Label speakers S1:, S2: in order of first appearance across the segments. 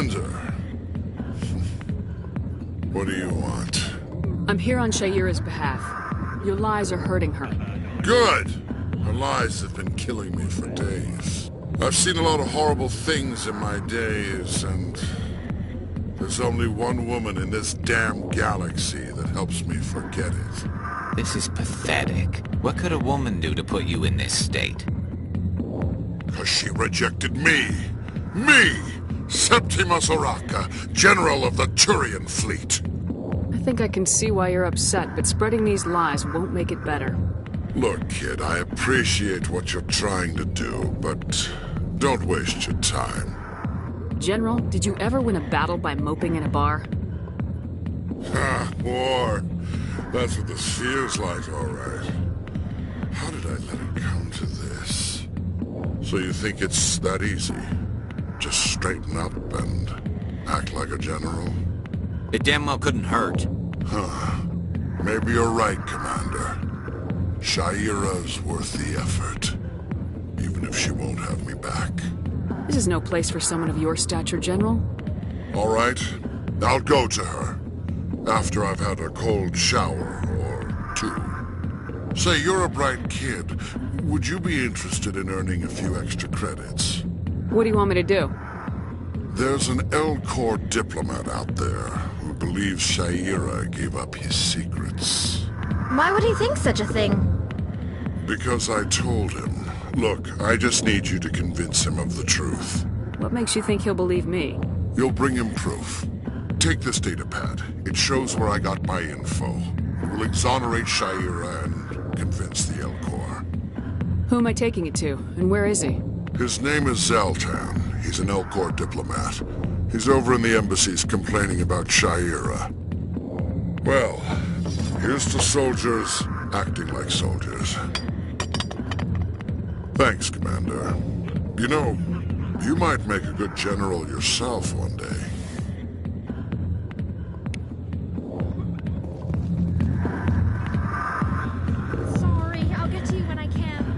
S1: Commander! What do you want?
S2: I'm here on Shayura's behalf. Your lies are hurting her.
S1: Good! Her lies have been killing me for days. I've seen a lot of horrible things in my days, and there's only one woman in this damn galaxy that helps me forget it.
S3: This is pathetic. What could a woman do to put you in this state?
S1: 'Cause she rejected me! Me! Septimus Oraka, General of the Turian Fleet!
S2: I think I can see why you're upset, but spreading these lies won't make it better.
S1: Look, kid, I appreciate what you're trying to do, but don't waste your time.
S2: General, did you ever win a battle by moping in a bar?
S1: Ha, war. That's what this feels like, all right. How did I let it come to this? So you think it's that easy? Just straighten up and act like a general?
S3: It damn well couldn't hurt.
S1: Huh. Maybe you're right, Commander. Shayura's worth the effort. Even if she won't have me back.
S2: This is no place for someone of your stature, General.
S1: All right. I'll go to her. After I've had a cold shower or two. Say, you're a bright kid. Would you be interested in earning a few extra credits?
S2: What do you want me to do?
S1: There's an Elcor diplomat out there who believes Shayura gave up his secrets.
S4: Why would he think such a thing?
S1: Because I told him. Look, I just need you to convince him of the truth.
S2: What makes you think he'll believe me?
S1: You'll bring him proof. Take this datapad. It shows where I got my info. It will exonerate Shayura and convince the Elcor.
S2: Who am I taking it to, and where is he?
S1: His name is Zaltan. He's an Elcor diplomat. He's over in the embassies complaining about Shayura. Well, here's to soldiers acting like soldiers. Thanks, Commander. You know, you might make a good general yourself one day.
S4: Sorry, I'll get to you when I can.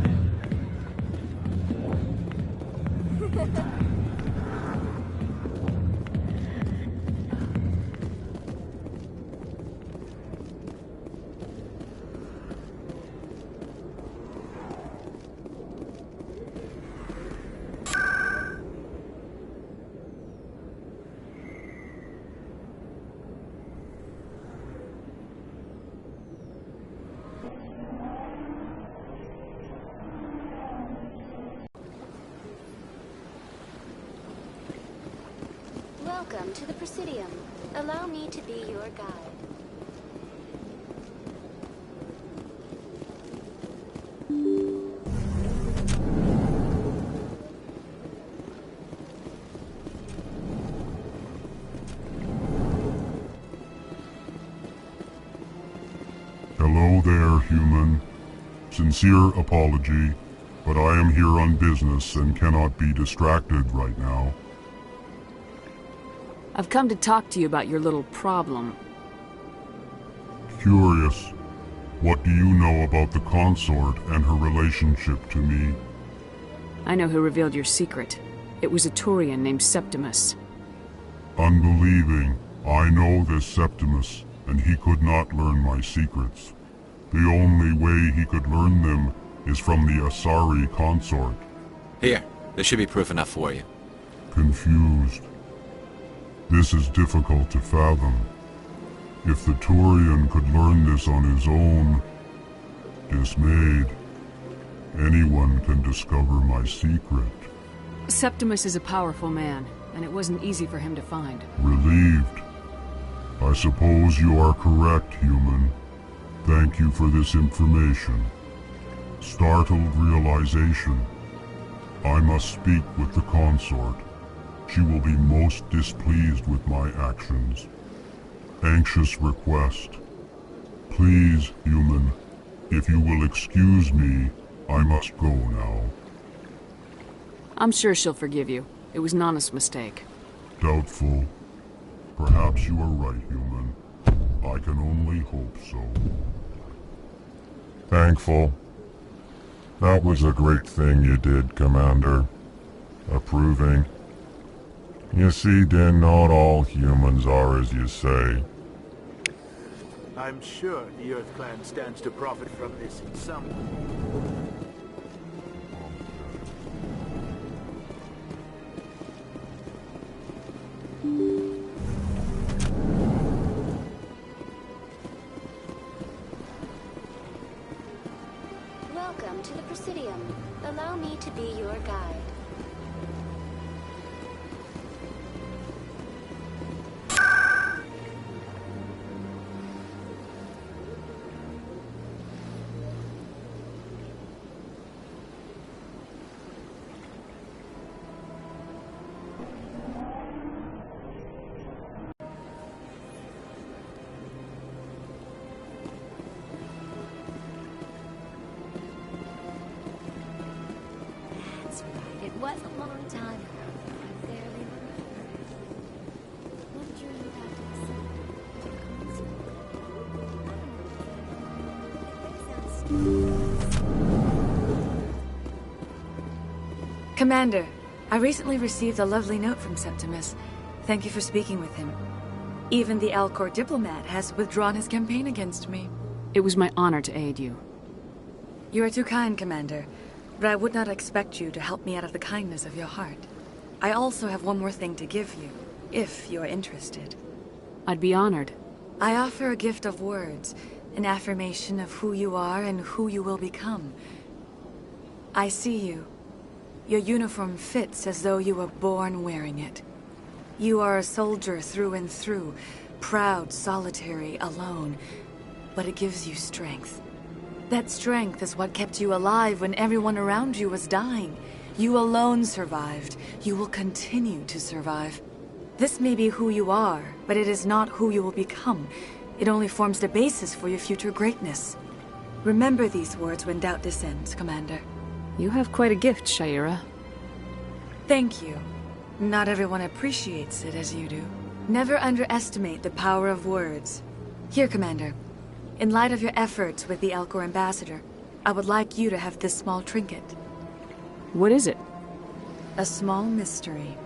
S5: Welcome to the Presidium. Allow me to be your guide.
S6: Hello there, human. Sincere apology, but I am here on business and cannot be distracted right now.
S2: I've come to talk to you about your little problem.
S6: Curious, what do you know about the consort and her relationship to me?
S2: I know who revealed your secret. It was a Turian named Septimus.
S6: Unbelieving, I know this Septimus, and he could not learn my secrets. The only way he could learn them is from the Asari consort.
S3: Here, this should be proof enough for you.
S6: Confused. This is difficult to fathom. If the Turian could learn this on his own, dismayed, anyone can discover my secret.
S2: Septimus is a powerful man, and it wasn't easy for him to find.
S6: Relieved. I suppose you are correct, human. Thank you for this information. Startled realization. I must speak with the consort. She will be most displeased with my actions. Anxious request. Please, human, if you will excuse me, I must go now.
S2: I'm sure she'll forgive you. It was an honest mistake.
S6: Doubtful. Perhaps you are right, human. I can only hope so. Thankful. That was a great thing you did, Commander. Approving. You see, then not all humans are as you say.
S7: I'm sure the Earth Clan stands to profit from this in some way.
S5: Welcome to the Presidium. Allow me to be your guide.
S8: That's right. It was a long time ago. I barely remember. What drew you back to the city?
S9: Commander, I recently received a lovely note from Septimus. Thank you for speaking with him. Even the Alcor diplomat has withdrawn his campaign against me.
S2: It was my honor to aid you.
S9: You are too kind, Commander, but I would not expect you to help me out of the kindness of your heart. I also have one more thing to give you, if you are interested.
S2: I'd be honored.
S9: I offer a gift of words, an affirmation of who you are and who you will become. I see you. Your uniform fits as though you were born wearing it. You are a soldier through and through, proud, solitary, alone, but it gives you strength. That strength is what kept you alive when everyone around you was dying. You alone survived. You will continue to survive. This may be who you are, but it is not who you will become. It only forms the basis for your future greatness. Remember these words when doubt descends, Commander.
S2: You have quite a gift, Sha'ira.
S9: Thank you. Not everyone appreciates it as you do. Never underestimate the power of words. Here, Commander. In light of your efforts with the Alcor ambassador, I would like you to have this small trinket.
S2: What is it?
S9: A small mystery.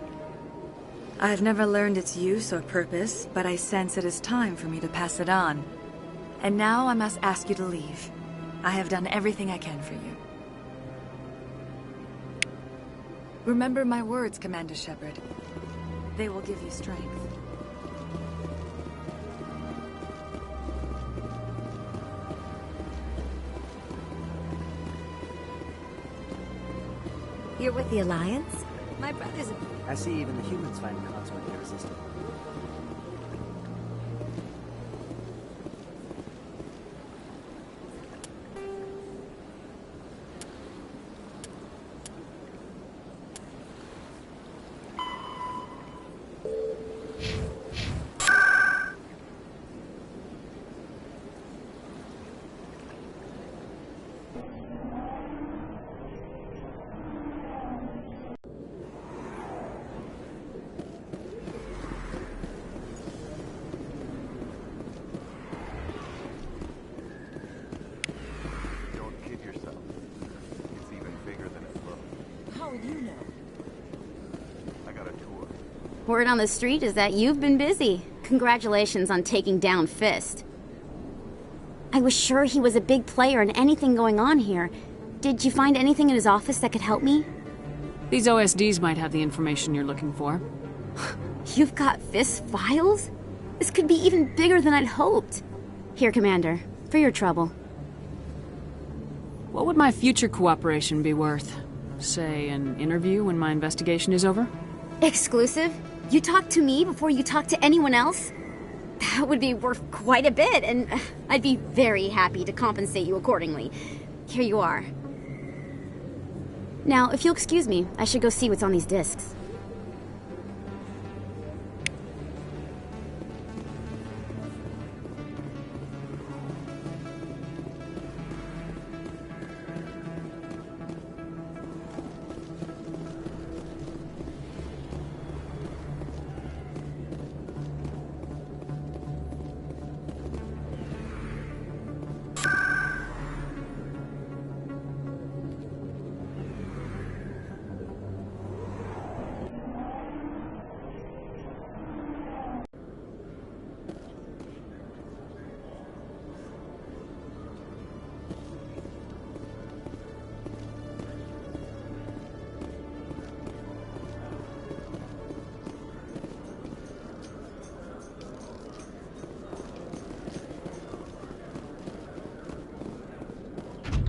S9: I have never learned its use or purpose, but I sense it is time for me to pass it on. And now I must ask you to leave. I have done everything I can for you. Remember my words, Commander Shepard. They will give you strength.
S8: You're with the Alliance? My brother's a...
S10: I see even the humans find the consort irresistible.
S11: Word on the street is that you've been busy. Congratulations on taking down Fist. I was sure he was a big player in anything going on here. Did you find anything in his office that could help me?
S2: These OSDs might have the information you're looking for.
S11: You've got Fist's files? This could be even bigger than I'd hoped. Here, Commander, for your trouble.
S2: What would my future cooperation be worth? Say, an interview when my investigation is over?
S11: Exclusive? You talk to me before you talk to anyone else? That would be worth quite a bit, and I'd be very happy to compensate you accordingly. Here you are. Now, if you'll excuse me, I should go see what's on these discs.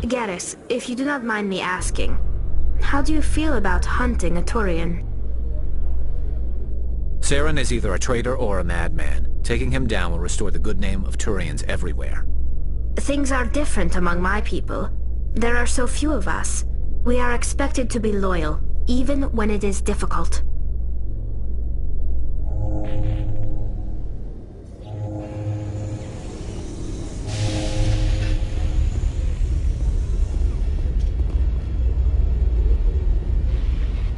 S12: Garrus, if you do not mind me asking, how do you feel about hunting a Turian?
S13: Saren is either a traitor or a madman. Taking him down will restore the good name of Turians everywhere.
S12: Things are different among my people. There are so few of us. We are expected to be loyal, even when it is difficult.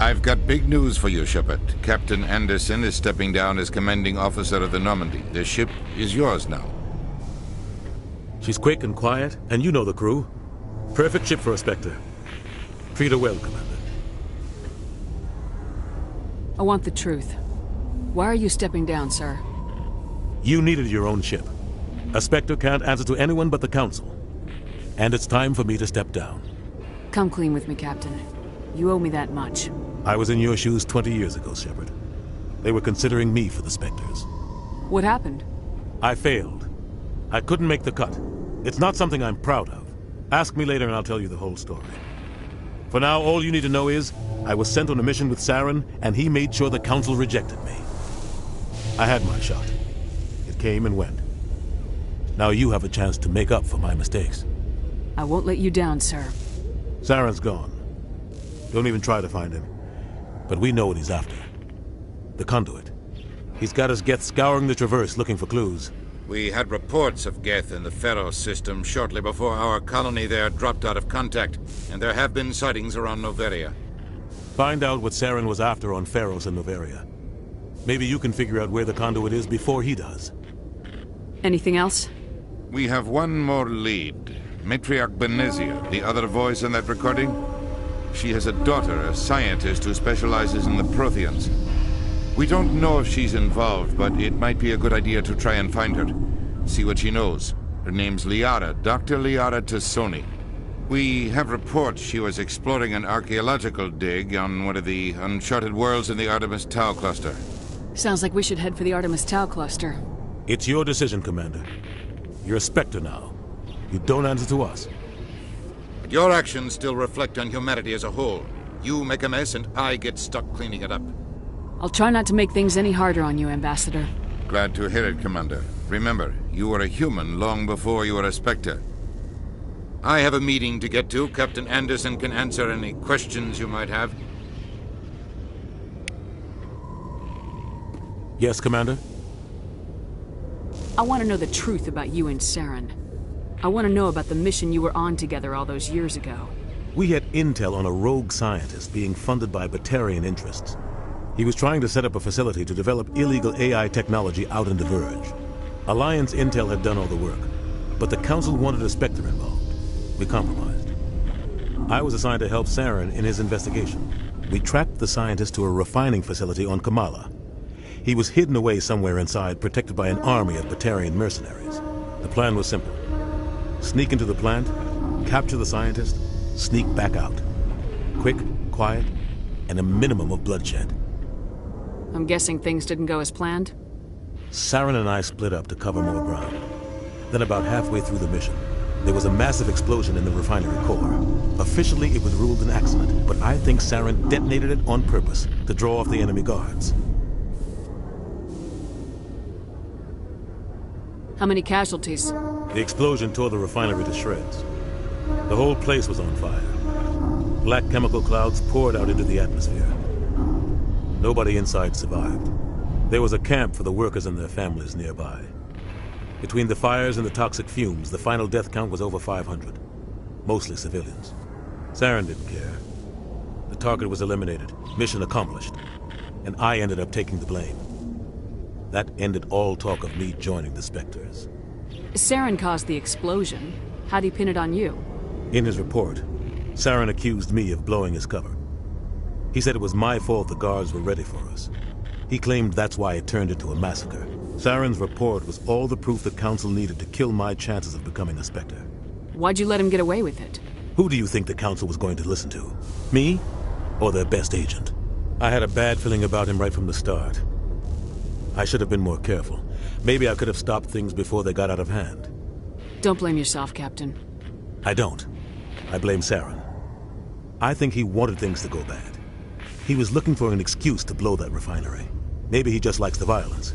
S14: I've got big news for you, Shepard. Captain Anderson is stepping down as commanding officer of the Normandy. The ship is yours now.
S15: She's quick and quiet, and you know the crew. Perfect ship for a Spectre. Treat her well, Commander.
S2: I want the truth. Why are you stepping down, sir?
S15: You needed your own ship. A Spectre can't answer to anyone but the Council. And it's time for me to step down.
S2: Come clean with me, Captain. You owe me that much.
S15: I was in your shoes 20 years ago, Shepard. They were considering me for the Spectres.
S2: What happened?
S15: I failed. I couldn't make the cut. It's not something I'm proud of. Ask me later and I'll tell you the whole story. For now, all you need to know is, I was sent on a mission with Saren, and he made sure the Council rejected me. I had my shot. It came and went. Now you have a chance to make up for my mistakes.
S2: I won't let you down, sir.
S15: Saren's gone. Don't even try to find him. But we know what he's after. The Conduit. He's got his Geth scouring the Traverse looking for clues.
S14: We had reports of Geth in the Pharaoh system shortly before our colony there dropped out of contact, and there have been sightings around Noveria.
S15: Find out what Saren was after on Pharos and Noveria. Maybe you can figure out where the Conduit is before he does.
S2: Anything else?
S14: We have one more lead. Matriarch Benezia, the other voice in that recording. She has a daughter, a scientist who specializes in the Protheans. We don't know if she's involved, but it might be a good idea to try and find her. See what she knows. Her name's Liara, Dr. Liara Tassoni. We have reports she was exploring an archaeological dig on one of the uncharted worlds in the Artemis Tau cluster.
S2: Sounds like we should head for the Artemis Tau cluster.
S15: It's your decision, Commander. You're a Spectre now. You don't answer to us.
S14: But your actions still reflect on humanity as a whole. You make a mess and I get stuck cleaning it up.
S2: I'll try not to make things any harder on you, Ambassador.
S14: Glad to hear it, Commander. Remember, you were a human long before you were a Spectre. I have a meeting to get to. Captain Anderson can answer any questions you might have.
S15: Yes, Commander?
S2: I want to know the truth about you and Saren. I want to know about the mission you were on together all those years ago.
S15: We had intel on a rogue scientist being funded by Batarian interests. He was trying to set up a facility to develop illegal AI technology out in the Verge. Alliance intel had done all the work, but the Council wanted a Spectre involved. We compromised. I was assigned to help Saren in his investigation. We tracked the scientist to a refining facility on Kamala. He was hidden away somewhere inside, protected by an army of Batarian mercenaries. The plan was simple. Sneak into the plant, capture the scientist, sneak back out. Quick, quiet, and a minimum of bloodshed.
S2: I'm guessing things didn't go as planned?
S15: Saren and I split up to cover more ground. Then about halfway through the mission, there was a massive explosion in the refinery core. Officially, it was ruled an accident, but I think Saren detonated it on purpose to draw off the enemy guards.
S2: How many casualties?
S15: The explosion tore the refinery to shreds. The whole place was on fire. Black chemical clouds poured out into the atmosphere. Nobody inside survived. There was a camp for the workers and their families nearby. Between the fires and the toxic fumes, the final death count was over 500. Mostly civilians. Saren didn't care. The target was eliminated, mission accomplished, and I ended up taking the blame. That ended all talk of me joining the Spectres.
S2: Saren caused the explosion. How'd he pin it on you?
S15: In his report, Saren accused me of blowing his cover. He said it was my fault the guards were ready for us. He claimed that's why it turned into a massacre. Saren's report was all the proof the Council needed to kill my chances of becoming a Spectre.
S2: Why'd you let him get away with it?
S15: Who do you think the Council was going to listen to? Me? Or their best agent? I had a bad feeling about him right from the start. I should have been more careful. Maybe I could have stopped things before they got out of hand.
S2: Don't blame yourself, Captain.
S15: I don't. I blame Saren. I think he wanted things to go bad. He was looking for an excuse to blow that refinery. Maybe he just likes the violence.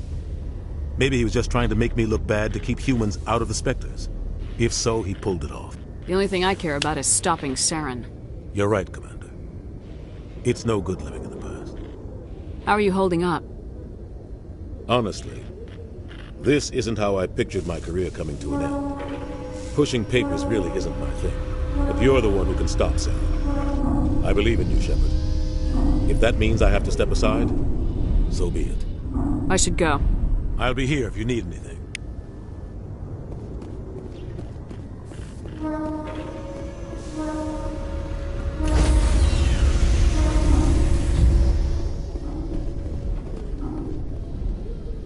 S15: Maybe he was just trying to make me look bad to keep humans out of the Spectres. If so, he pulled it off.
S2: The only thing I care about is stopping Saren.
S15: You're right, Commander. It's no good living in the past.
S2: How are you holding up?
S15: Honestly, this isn't how I pictured my career coming to an end. Pushing papers really isn't my thing. But you're the one who can stop Saren. I believe in you, Shepard. If that means I have to step aside, so be it.
S2: I should go.
S15: I'll be here if you need anything.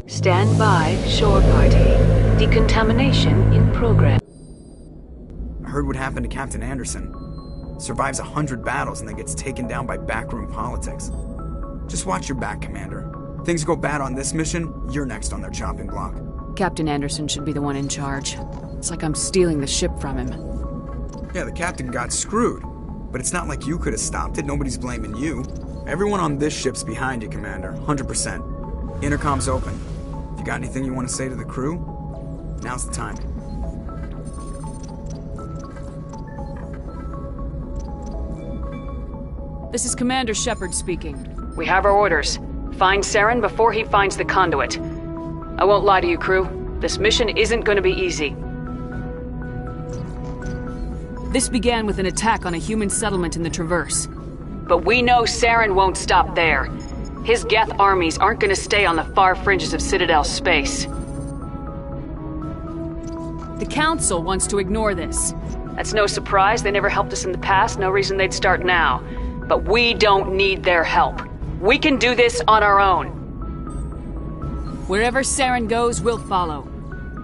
S16: Stand by, shore party. Decontamination in progress.
S17: I heard what happened to Captain Anderson. Survives 100 battles and then gets taken down by backroom politics. Just watch your back, Commander. Things go bad on this mission, you're next on their chopping block.
S2: Captain Anderson should be the one in charge. It's like I'm stealing the ship from him.
S17: Yeah, the captain got screwed. But it's not like you could have stopped it. Nobody's blaming you. Everyone on this ship's behind you, Commander. 100%. Intercom's open. If you got anything you want to say to the crew, now's the time.
S2: This is Commander Shepard speaking.
S16: We have our orders. Find Saren before he finds the conduit. I won't lie to you, crew. This mission isn't going to be easy.
S2: This began with an attack on a human settlement in the Traverse.
S16: But we know Saren won't stop there. His Geth armies aren't going to stay on the far fringes of Citadel space.
S2: The Council wants to ignore this.
S16: That's no surprise. They never helped us in the past. No reason they'd start now. But we don't need their help. We can do this on our own.
S2: Wherever Saren goes, we'll follow.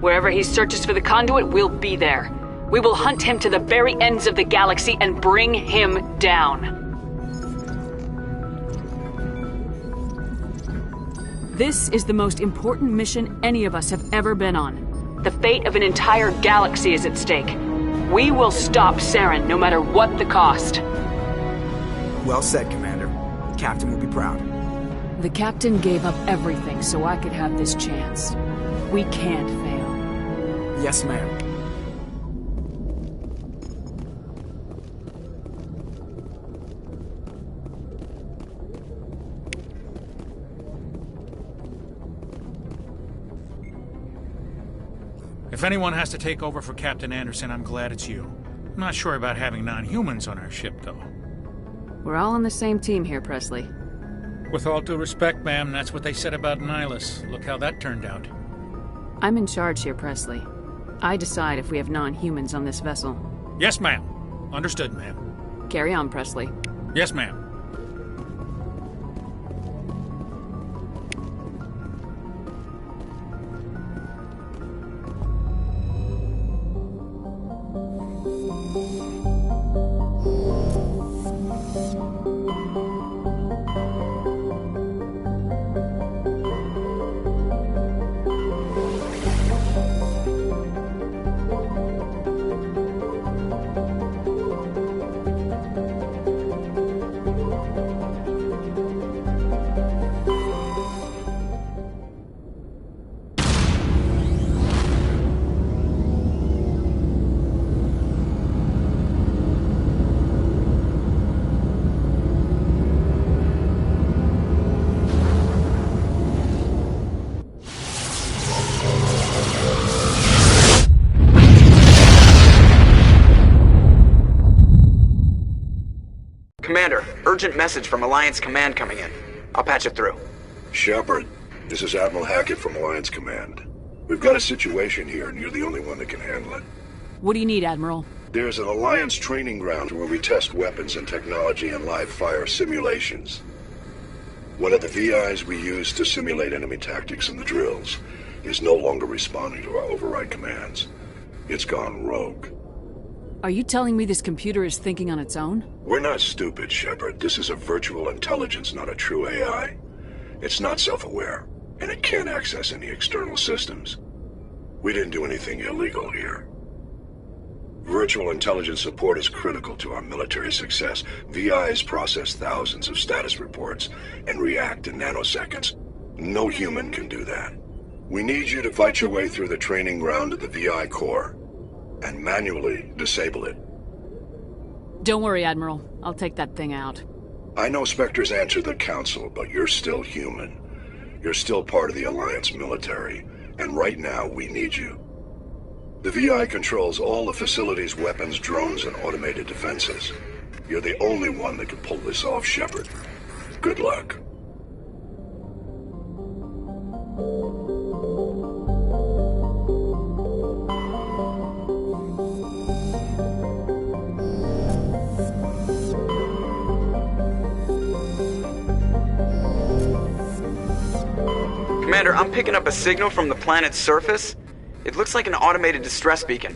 S16: Wherever he searches for the conduit, we'll be there. We will hunt him to the very ends of the galaxy and bring him down.
S2: This is the most important mission any of us have ever been on.
S16: The fate of an entire galaxy is at stake. We will stop Saren no matter what the cost.
S17: Well said, Commander. The captain will be proud.
S2: The captain gave up everything so I could have this chance. We can't fail.
S17: Yes, ma'am.
S18: If anyone has to take over for Captain Anderson, I'm glad it's you. I'm not sure about having non-humans on our ship, though.
S2: We're all on the same team here, Presley.
S18: With all due respect, ma'am, that's what they said about Nihilus. Look how that turned out.
S2: I'm in charge here, Presley. I decide if we have non-humans on this vessel.
S18: Yes, ma'am. Understood, ma'am.
S2: Carry on, Presley.
S18: Yes, ma'am.
S17: Commander, urgent message from Alliance Command coming in. I'll patch it through.
S19: Shepard, this is Admiral Hackett from Alliance Command. We've got a situation here, and you're the only one that can handle it.
S2: What do you need, Admiral?
S19: There's an Alliance training ground where we test weapons and technology in live fire simulations. One of the VIs we use to simulate enemy tactics in the drills is no longer responding to our override commands. It's gone rogue.
S2: Are you telling me this computer is thinking on its own?
S19: We're not stupid, Shepard. This is a virtual intelligence, not a true AI. It's not self-aware, and it can't access any external systems. We didn't do anything illegal here. Virtual intelligence support is critical to our military success. VIs process thousands of status reports and react in nanoseconds. No human can do that. We need you to fight your way through the training ground of the VI core and manually disable it.
S2: Don't worry, Admiral. I'll take that thing out.
S19: I know Spectres answered the Council, but you're still human. You're still part of the Alliance military, and right now we need you. The VI controls all the facility's weapons, drones, and automated defenses. You're the only one that can pull this off, Shepard. Good luck.
S20: Commander, I'm picking up a signal from the planet's surface. It looks like an automated distress beacon.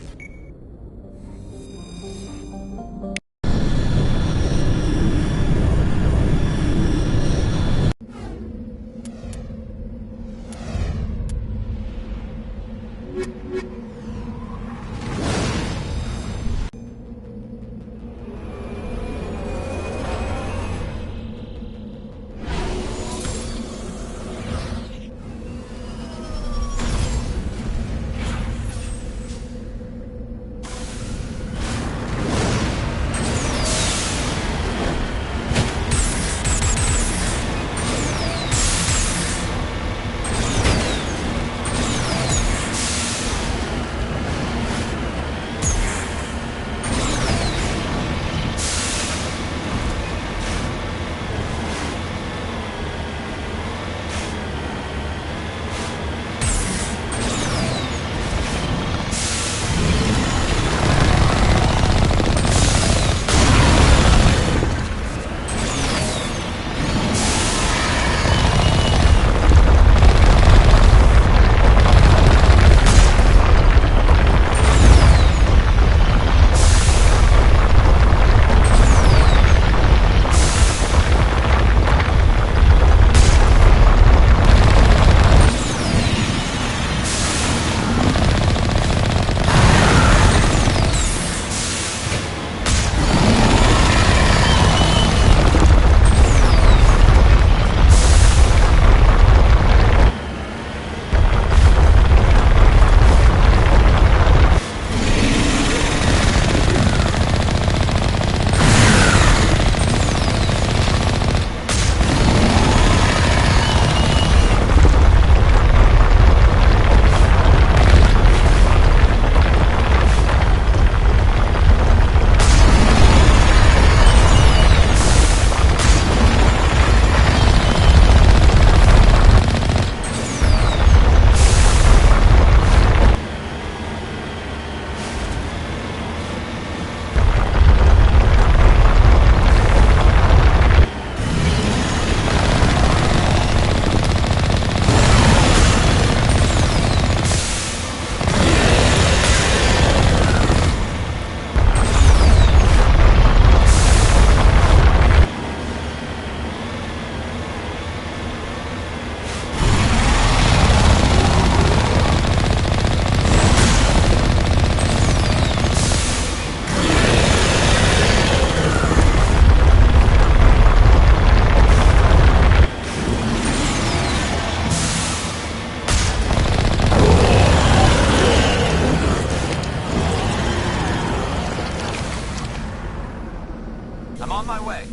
S13: I'm on my way.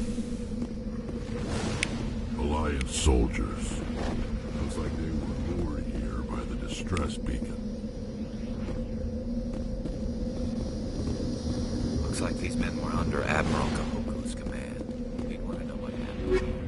S6: Alliance soldiers. Looks like they were lured here by the distress beacon.
S13: Looks like these men were under Admiral Kahoku's command. He'd want to know what happened.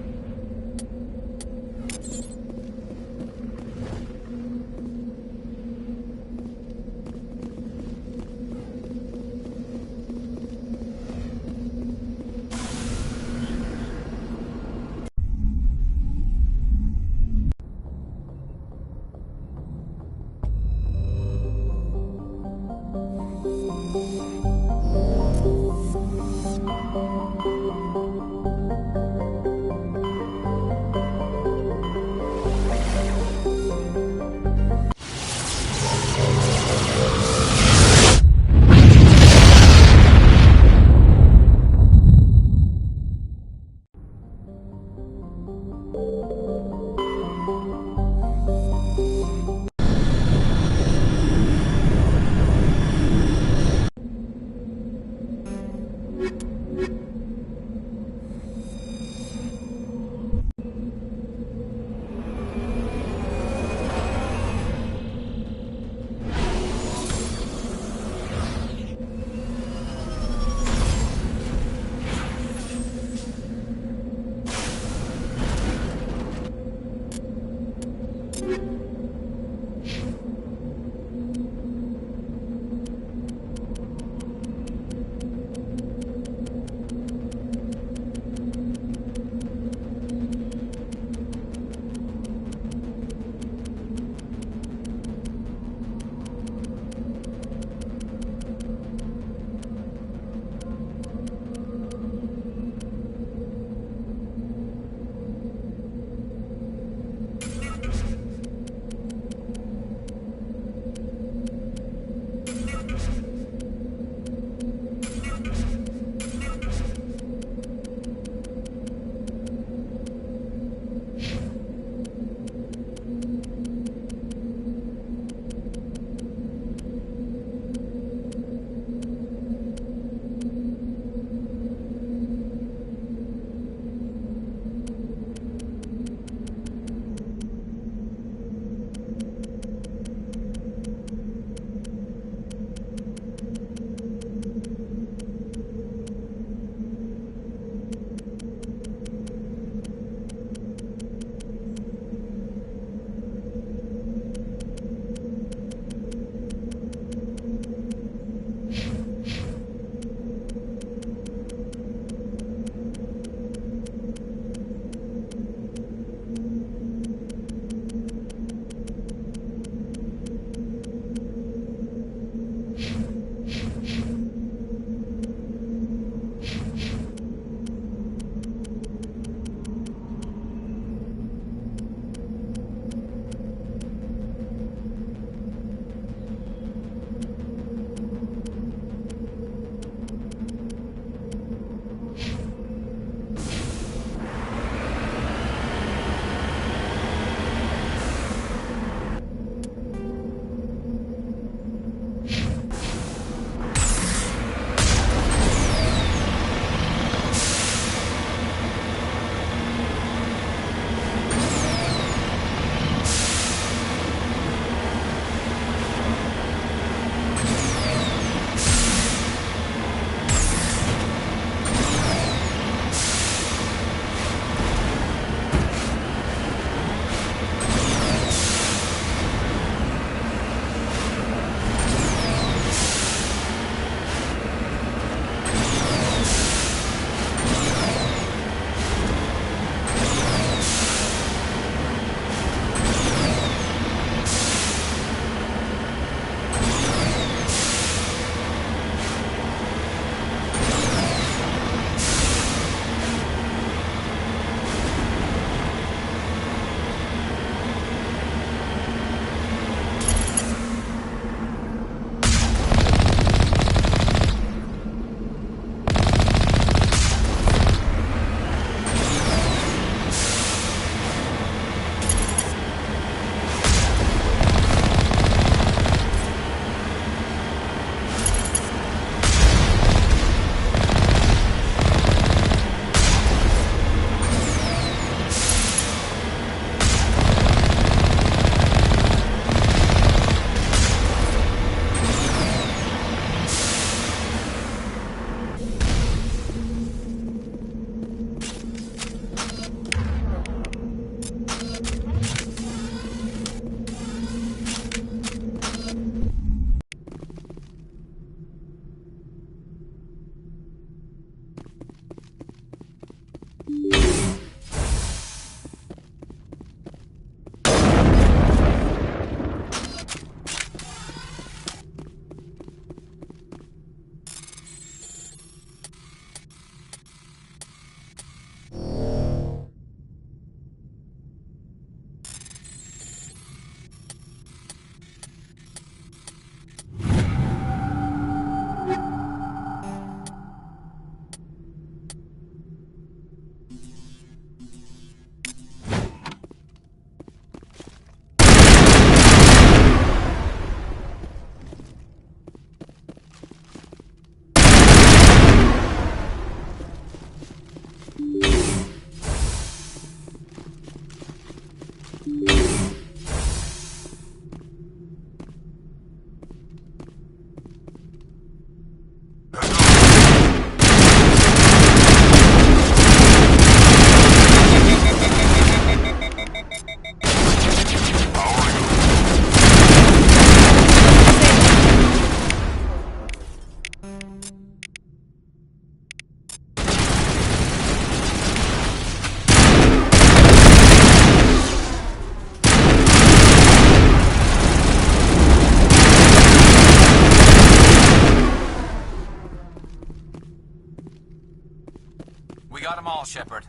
S13: We got them all, Shepard.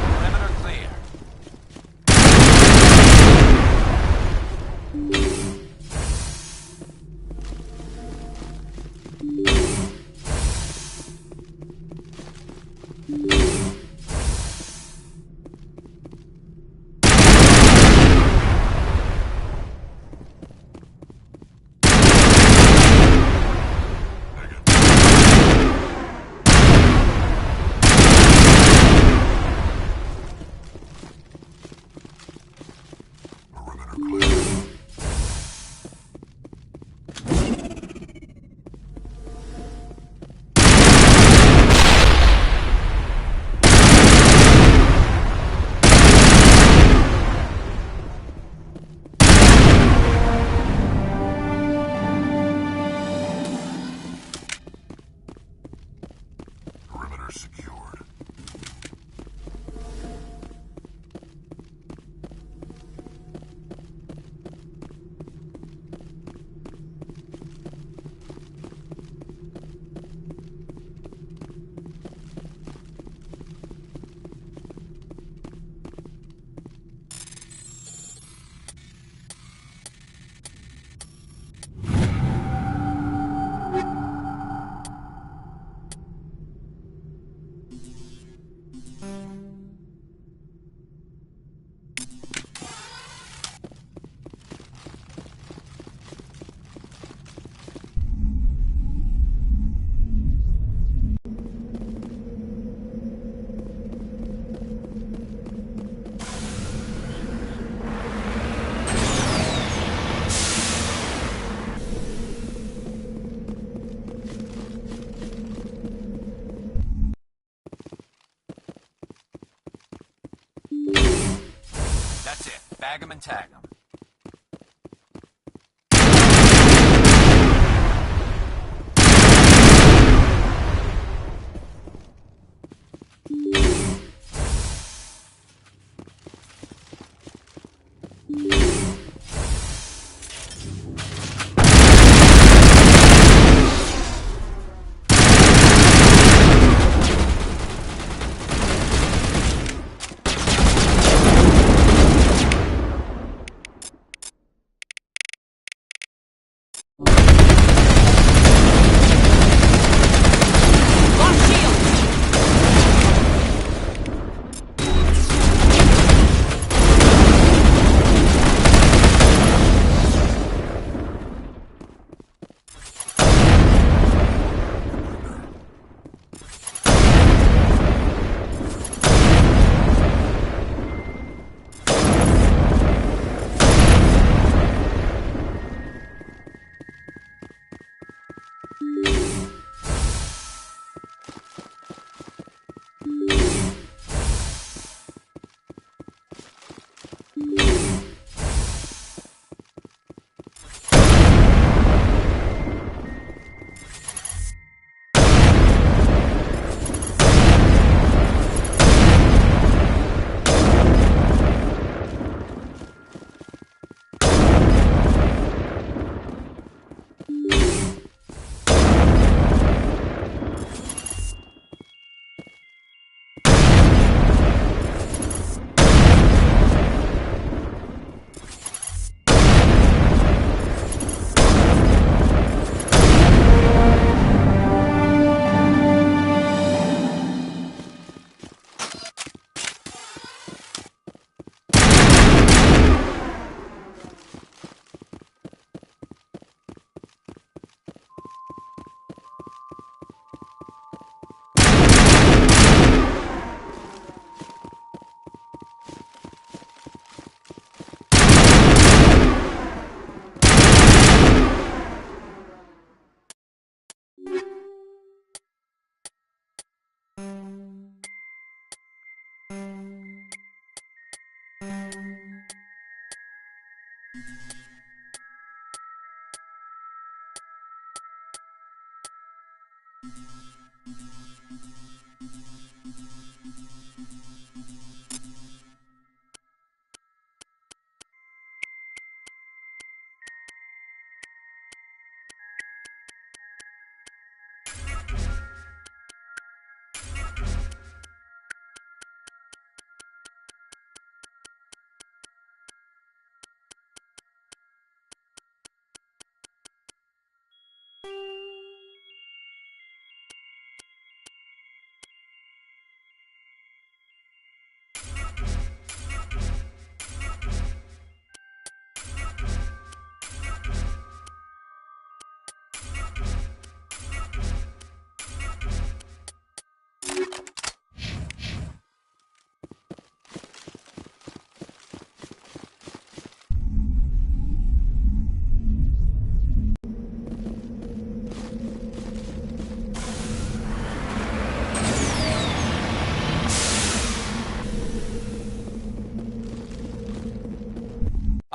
S13: Perimeter clear. That's it. Bag 'em and tag 'em.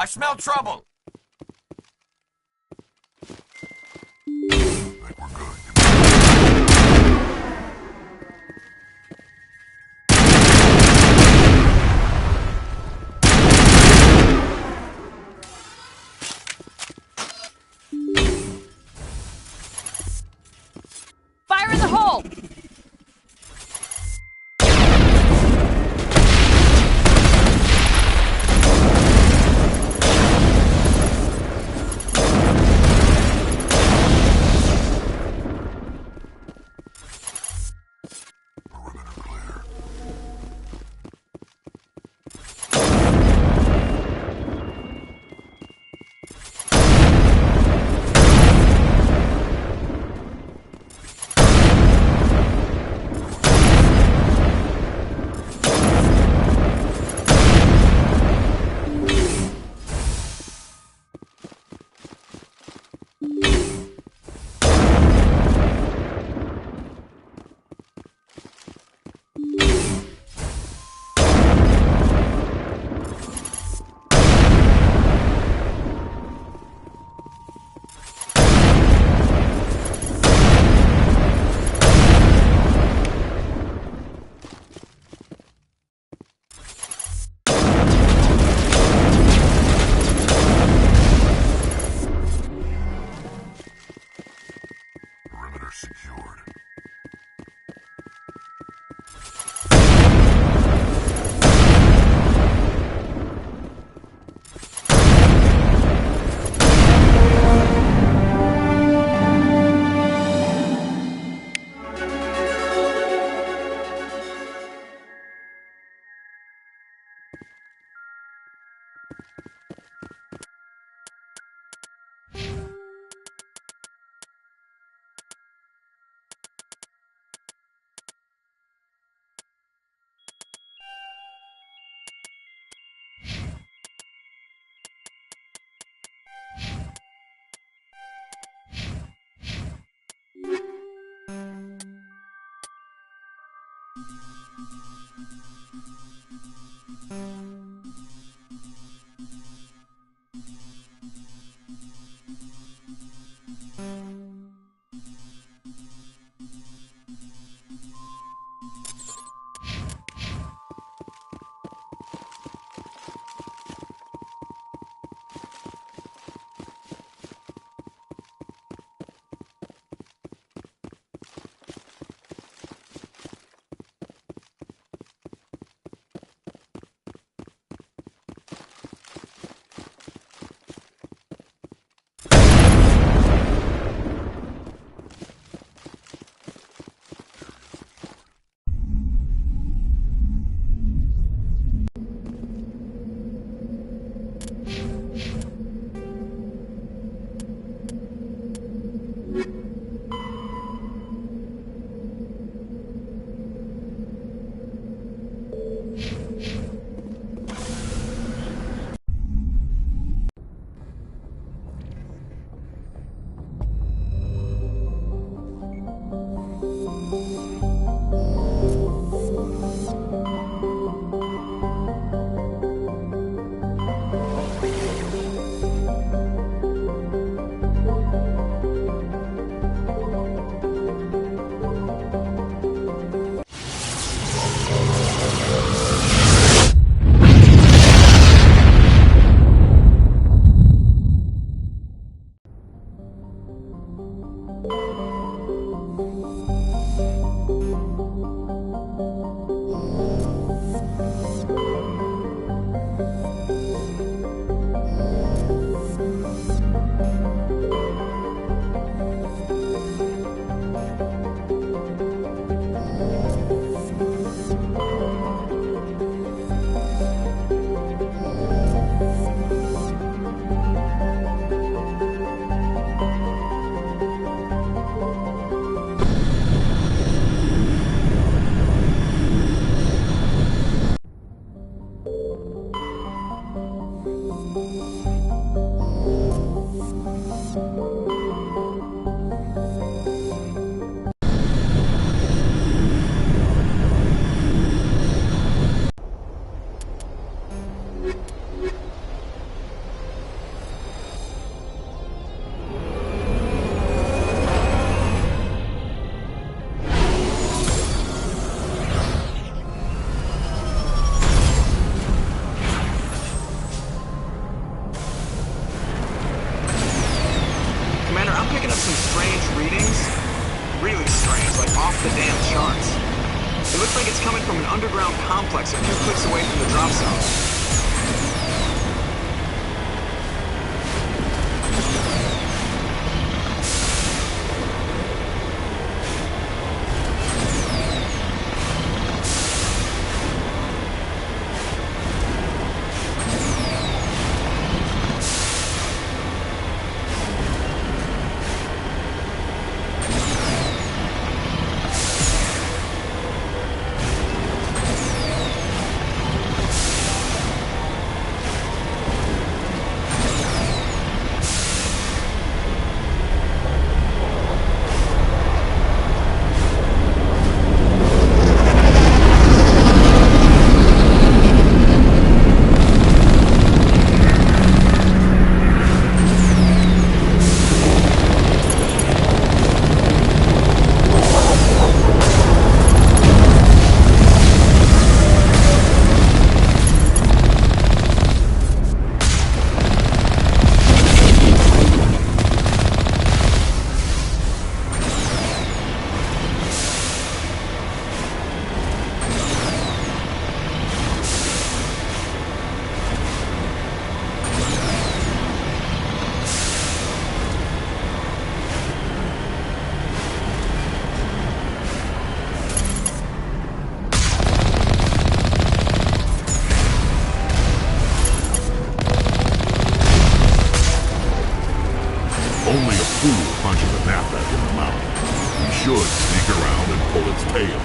S21: I smell trouble!
S16: Fire in the hole!
S20: picking up some strange readings. Really strange, like off the damn charts. It looks like it's coming from an underground complex a few clicks away from the drop zone.
S1: Only a fool punches a Naphat in the mouth. He should sneak around and pull its tail.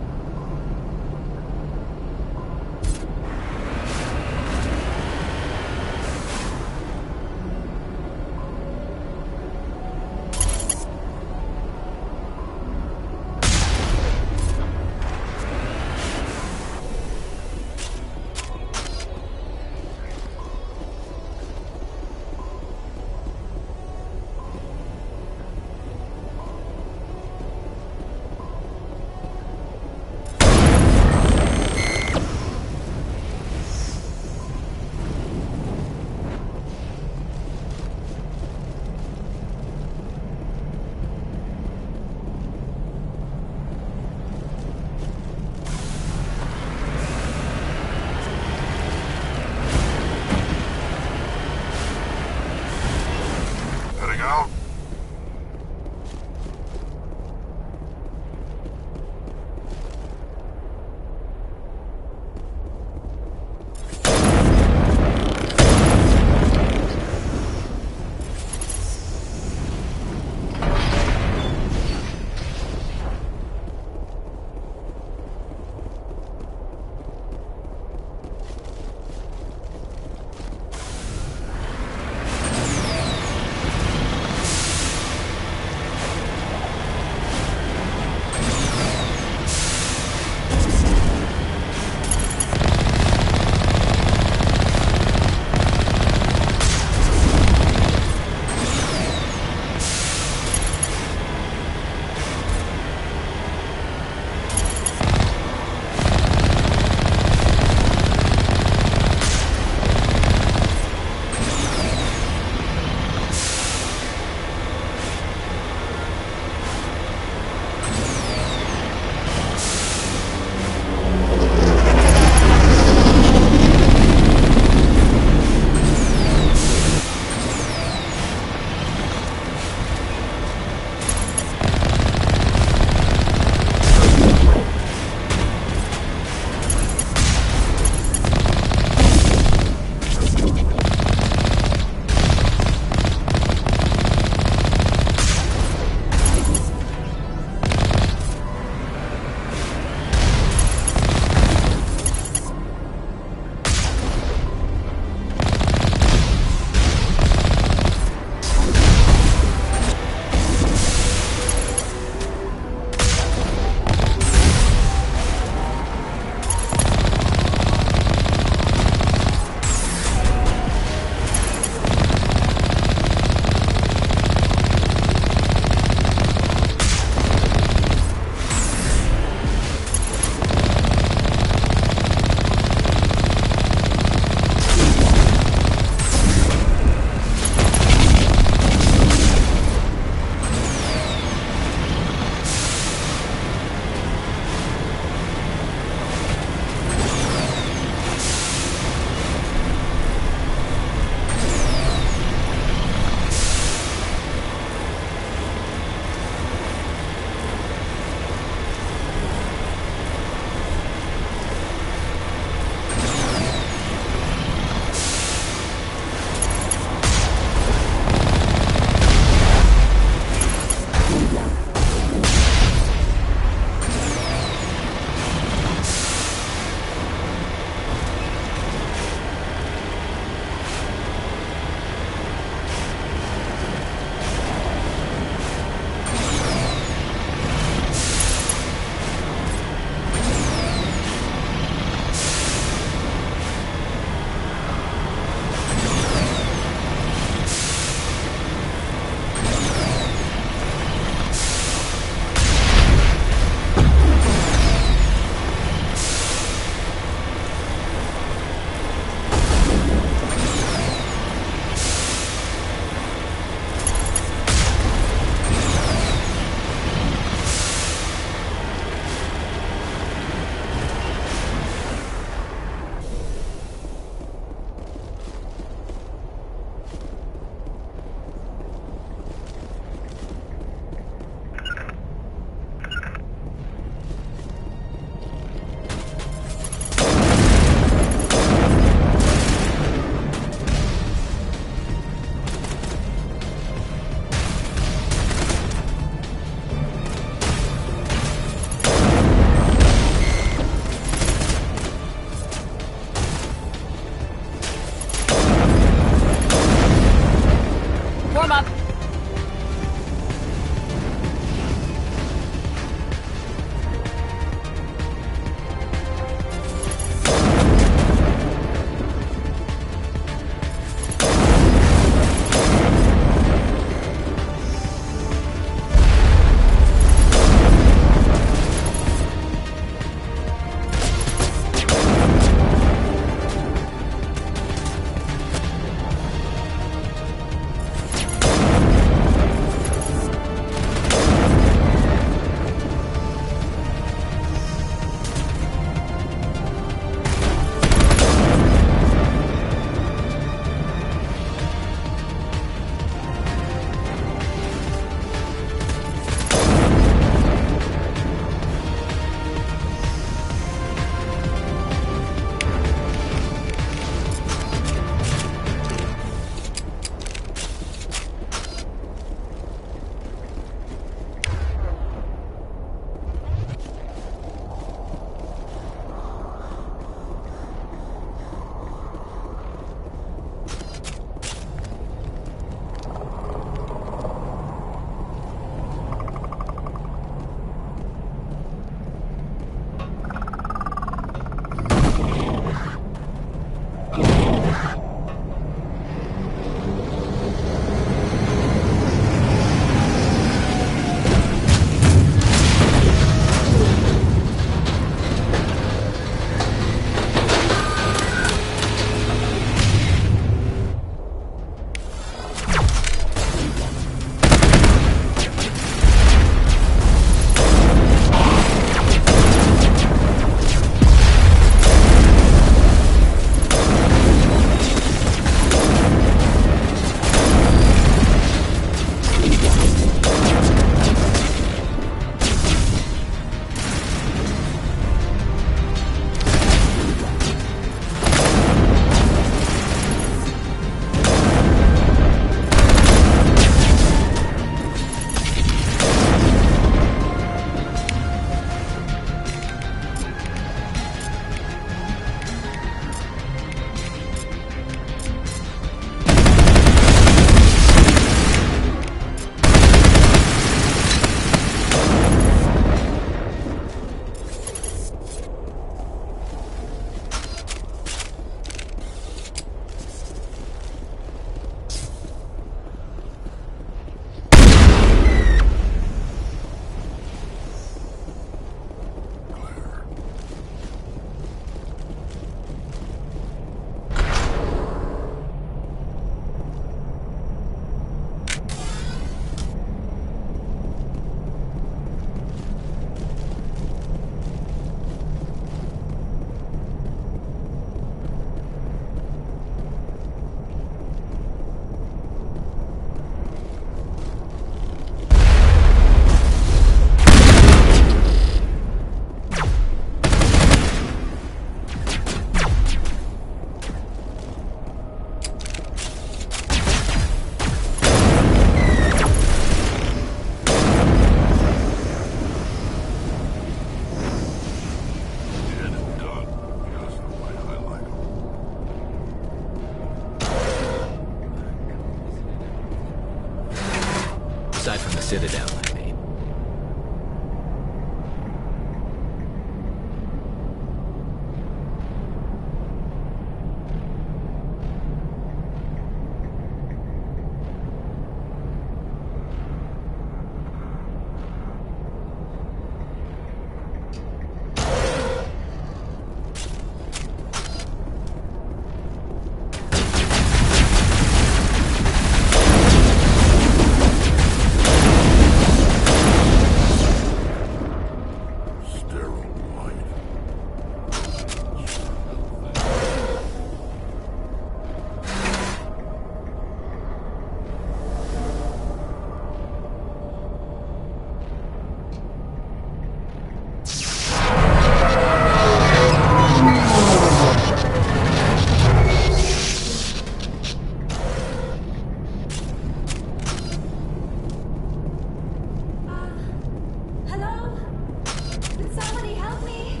S8: Somebody help me!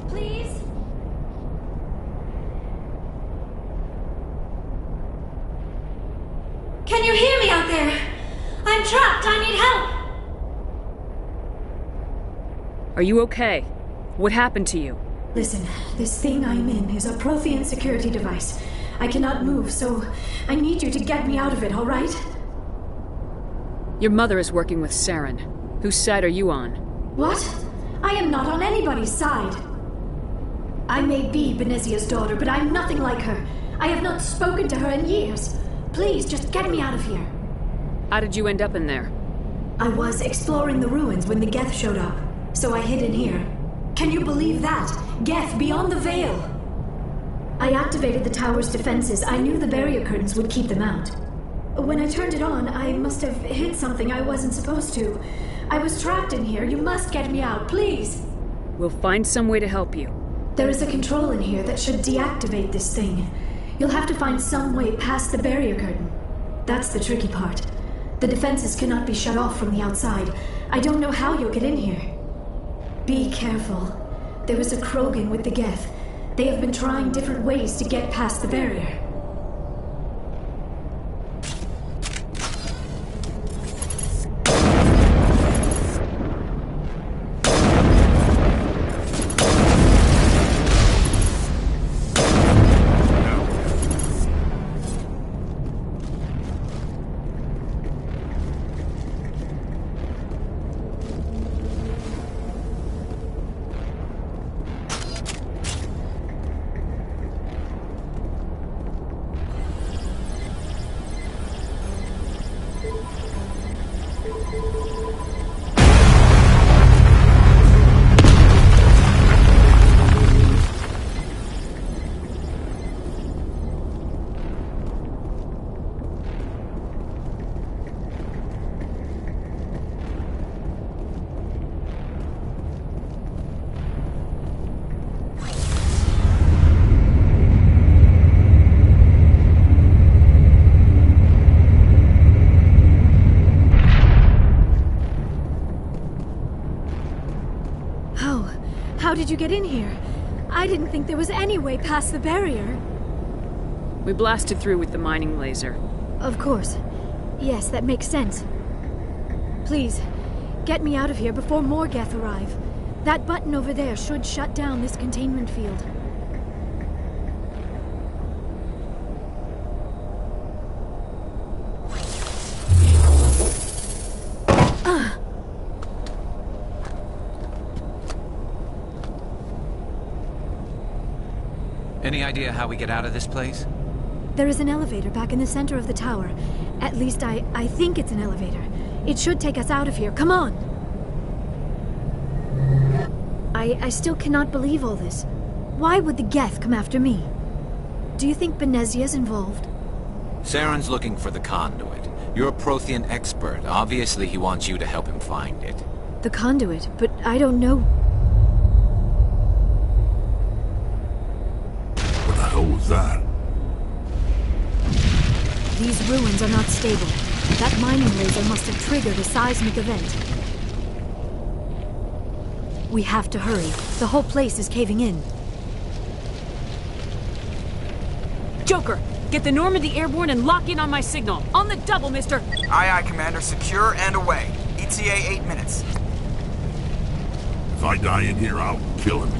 S8: Please? Can you hear me out there? I'm trapped. I need help.
S2: Are you okay? What happened to you?
S4: Listen, this thing I'm in is a Prothean security device. I cannot move, so I need you to get me out of it, all right?
S2: Your mother is working with Saren. Whose side are you on?
S4: What? I am not on anybody's side. I may be Benezia's daughter, but I'm nothing like her. I have not spoken to her in years. Please, just get me out of here.
S2: How did you end up in there?
S4: I was exploring the ruins when the Geth showed up, so I hid in here. Can you believe that? Geth, beyond the veil! I activated the tower's defenses. I knew the barrier curtains would keep them out. When I turned it on, I must have hit something I wasn't supposed to. I was trapped in here. You must get me out, please!
S2: We'll find some way to help you.
S4: There is a control in here that should deactivate this thing. You'll have to find some way past the barrier curtain. That's the tricky part. The defenses cannot be shut off from the outside. I don't know how you'll get in here. Be careful. There is a Krogan with the Geth. They have been trying different ways to get past the barrier. How did you get in here? I didn't think there was any way past the barrier.
S2: We blasted through with the mining laser.
S4: Of course. Yes, that makes sense. Please, get me out of here before more Geth arrive. That button over there should shut down this containment field.
S3: Any idea how we get out of this place?
S4: There is an elevator back in the center of the tower. At least I think it's an elevator. It should take us out of here. Come on! I still cannot believe all this. Why would the Geth come after me? Do you think Benezia's involved?
S3: Saren's looking for the conduit. You're a Prothean expert. Obviously he wants you to help him find it.
S4: The conduit? But I don't know...
S1: What the hell was that?
S4: These ruins are not stable. That mining laser must have triggered a seismic event. We have to hurry. The whole place is caving in.
S2: Joker, get the Normandy airborne and lock in on my signal. On the double, mister!
S20: Aye, aye, Commander. Secure and away. ETA 8 minutes.
S1: If I die in here, I'll kill him.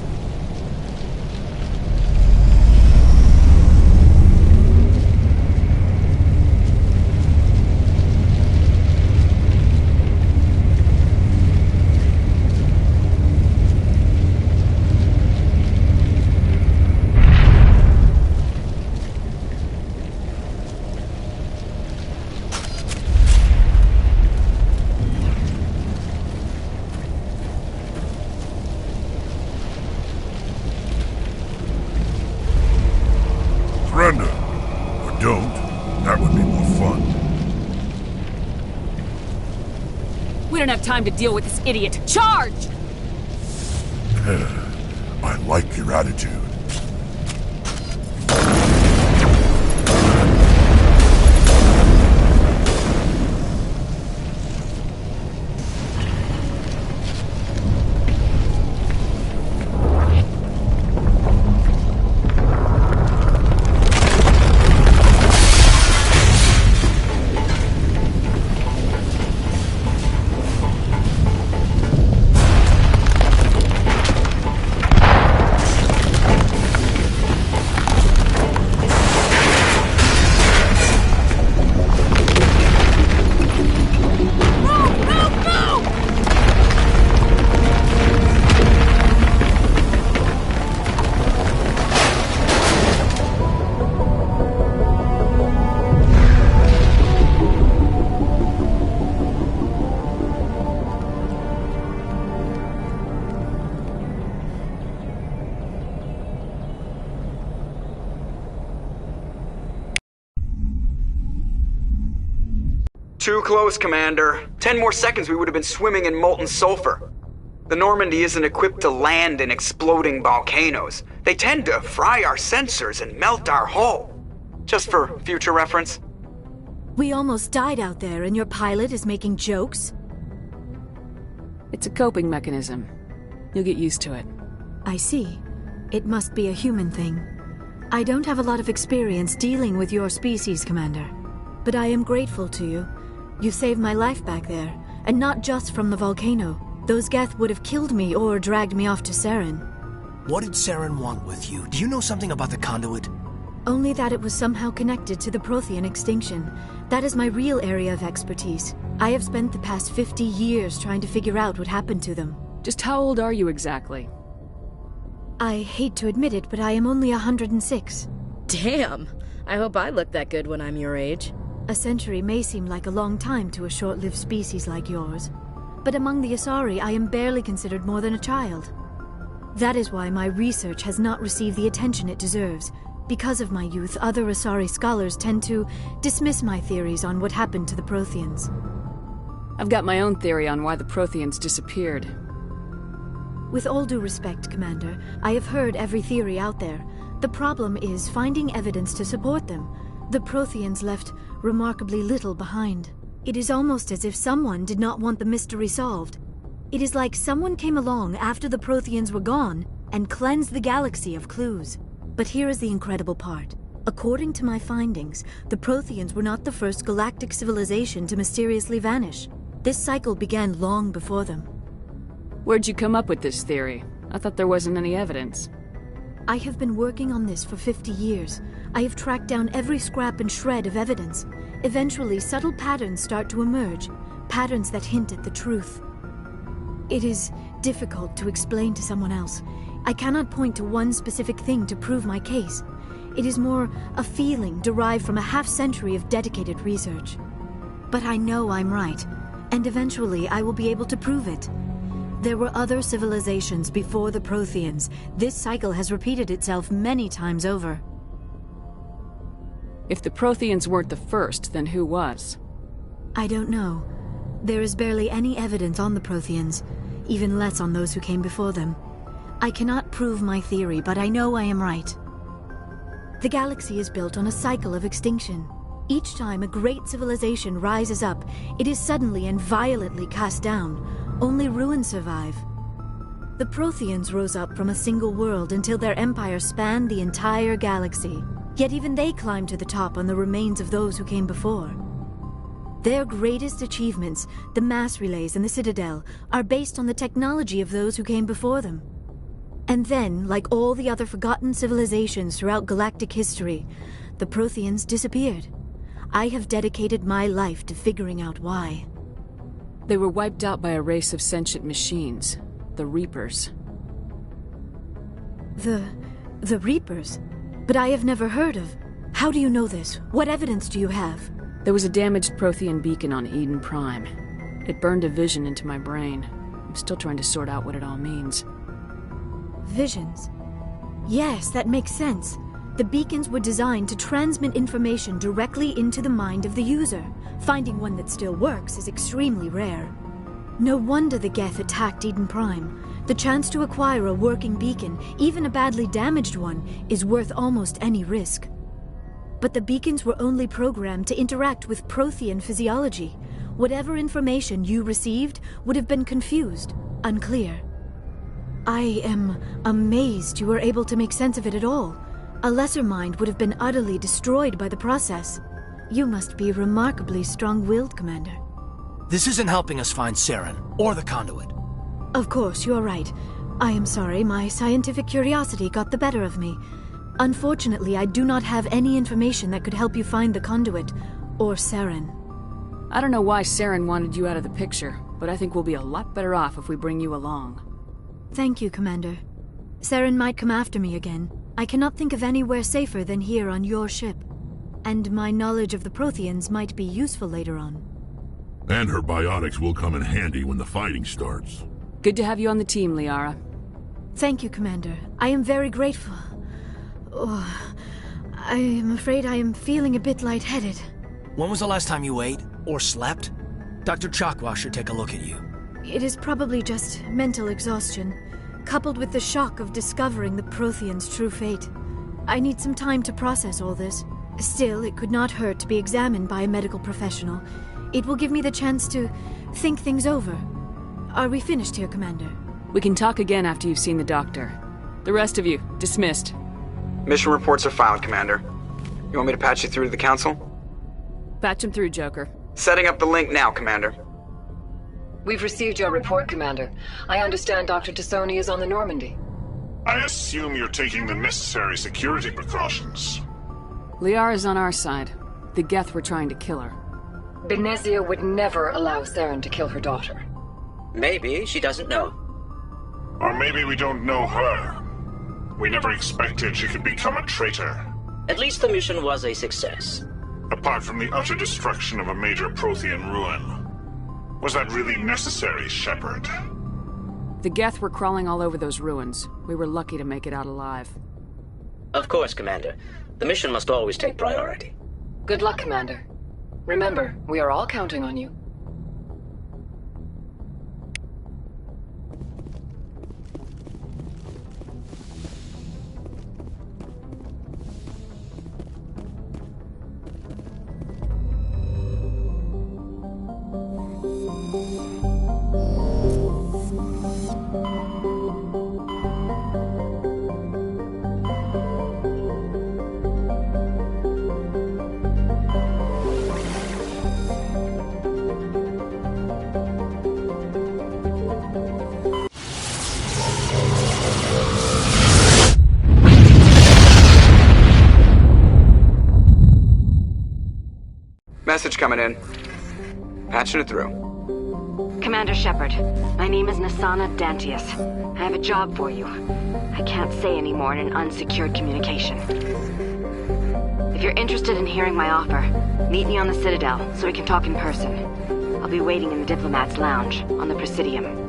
S1: Surrender. Or don't. That would be more fun.
S2: We don't have time to deal with this idiot. Charge!
S1: I like your attitude.
S20: Too close, Commander. 10 more seconds we would have been swimming in molten sulfur. The Normandy isn't equipped to land in exploding volcanoes. They tend to fry our sensors and melt our hull. Just for future reference.
S4: We almost died out there and your pilot is making jokes?
S2: It's a coping mechanism. You'll get used to it.
S4: I see. It must be a human thing. I don't have a lot of experience dealing with your species, Commander. But I am grateful to you. You saved my life back there, and not just from the volcano. Those Geth would have killed me or dragged me off to Saren.
S7: What did Saren want with you? Do you know something about the conduit?
S4: Only that it was somehow connected to the Prothean extinction. That is my real area of expertise. I have spent the past 50 years trying to figure out what happened to them.
S2: Just how old are you exactly?
S4: I hate to admit it, but I am only 106.
S22: Damn! I hope I look that good when I'm your age.
S4: A century may seem like a long time to a short-lived species like yours, but among the Asari I am barely considered more than a child. That is why my research has not received the attention it deserves. Because of my youth, other Asari scholars tend to dismiss my theories on what happened to the Protheans.
S2: I've got my own theory on why the Protheans disappeared.
S4: With all due respect, Commander, I have heard every theory out there. The problem is finding evidence to support them. The Protheans left remarkably little behind. It is almost as if someone did not want the mystery solved. It is like someone came along after the Protheans were gone and cleansed the galaxy of clues. But here is the incredible part. According to my findings, the Protheans were not the first galactic civilization to mysteriously vanish. This cycle began long before them.
S2: Where'd you come up with this theory? I thought there wasn't any evidence.
S4: I have been working on this for 50 years. I have tracked down every scrap and shred of evidence. Eventually, subtle patterns start to emerge, patterns that hint at the truth. It is difficult to explain to someone else. I cannot point to one specific thing to prove my case. It is more a feeling derived from a half-century of dedicated research. But I know I'm right, and eventually I will be able to prove it. There were other civilizations before the Protheans. This cycle has repeated itself many times over.
S2: If the Protheans weren't the first, then who was?
S4: I don't know. There is barely any evidence on the Protheans, even less on those who came before them. I cannot prove my theory, but I know I am right. The galaxy is built on a cycle of extinction. Each time a great civilization rises up, it is suddenly and violently cast down. Only ruins survive. The Protheans rose up from a single world until their empire spanned the entire galaxy. Yet even they climbed to the top on the remains of those who came before. Their greatest achievements, the mass relays and the Citadel, are based on the technology of those who came before them. And then, like all the other forgotten civilizations throughout galactic history, the Protheans disappeared. I have dedicated my life to figuring out why.
S2: They were wiped out by a race of sentient machines, the Reapers.
S4: The Reapers? But I have never heard of. How do you know this? What evidence do you have?
S2: There was a damaged Prothean beacon on Eden Prime. It burned a vision into my brain. I'm still trying to sort out what it all means.
S4: Visions? Yes, that makes sense. The beacons were designed to transmit information directly into the mind of the user. Finding one that still works is extremely rare. No wonder the Geth attacked Eden Prime. The chance to acquire a working beacon, even a badly damaged one, is worth almost any risk. But the beacons were only programmed to interact with Prothean physiology. Whatever information you received would have been confused, unclear. I am amazed you were able to make sense of it at all. A lesser mind would have been utterly destroyed by the process. You must be remarkably strong-willed, Commander.
S7: This isn't helping us find Saren, or the conduit.
S4: Of course, you are right. I am sorry, my scientific curiosity got the better of me. Unfortunately, I do not have any information that could help you find the conduit, or Saren.
S2: I don't know why Saren wanted you out of the picture, but I think we'll be a lot better off if we bring you along.
S4: Thank you, Commander. Saren might come after me again. I cannot think of anywhere safer than here on your ship. And my knowledge of the Protheans might be useful later on.
S1: And her biotics will come in handy when the fighting starts.
S2: Good to have you on the team, Liara.
S4: Thank you, Commander. I am very grateful. Oh, I am afraid I am feeling a bit lightheaded.
S7: When was the last time you ate? Or slept? Dr. Chakwa should take a look at you.
S4: It is probably just mental exhaustion, coupled with the shock of discovering the Protheans' true fate. I need some time to process all this. Still, it could not hurt to be examined by a medical professional. It will give me the chance to think things over. Are we finished here, Commander?
S2: We can talk again after you've seen the doctor. The rest of you, dismissed.
S20: Mission reports are filed, Commander. You want me to patch you through to the Council?
S2: Patch him through, Joker.
S20: Setting up the link now, Commander.
S5: We've received your report, Commander. I understand Dr. Tassoni is on the Normandy.
S1: I assume you're taking the necessary security precautions.
S2: Liara's on our side. The Geth were trying to kill her.
S5: Benezia would never allow Saren to kill her daughter.
S10: Maybe she doesn't know.
S1: Or maybe we don't know her. We never expected she could become a traitor.
S10: At least the mission was a success.
S1: Apart from the utter destruction of a major Prothean ruin. Was that really necessary, Shepard?
S2: The Geth were crawling all over those ruins. We were lucky to make it out alive.
S10: Of course, Commander. The mission must always take priority.
S5: Good luck, Commander. Remember, we are all counting on you.
S20: Message coming in. Patching it through.
S9: Commander Shepard, my name is Nassana Dantius. I have a job for you. I can't say any more in an unsecured communication. If you're interested in hearing my offer, meet me on the Citadel so we can talk in person. I'll be waiting in the Diplomat's Lounge on the Presidium.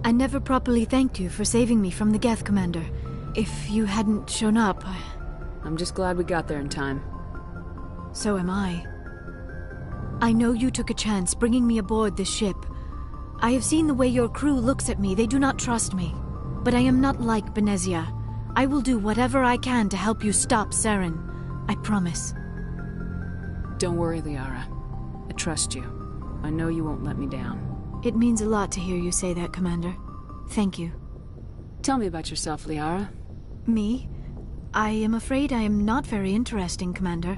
S4: I never properly thanked you for saving me from the Geth, Commander. If you hadn't shown up,
S2: I'm just glad we got there in time.
S4: So am I. I know you took a chance bringing me aboard this ship. I have seen the way your crew looks at me. They do not trust me. But I am not like Benezia. I will do whatever I can to help you stop Saren. I promise.
S2: Don't worry, Liara. I trust you. I know you won't let me down.
S4: It means a lot to hear you say that, Commander. Thank you.
S2: Tell me about yourself, Liara.
S4: Me? I am afraid I am not very interesting, Commander.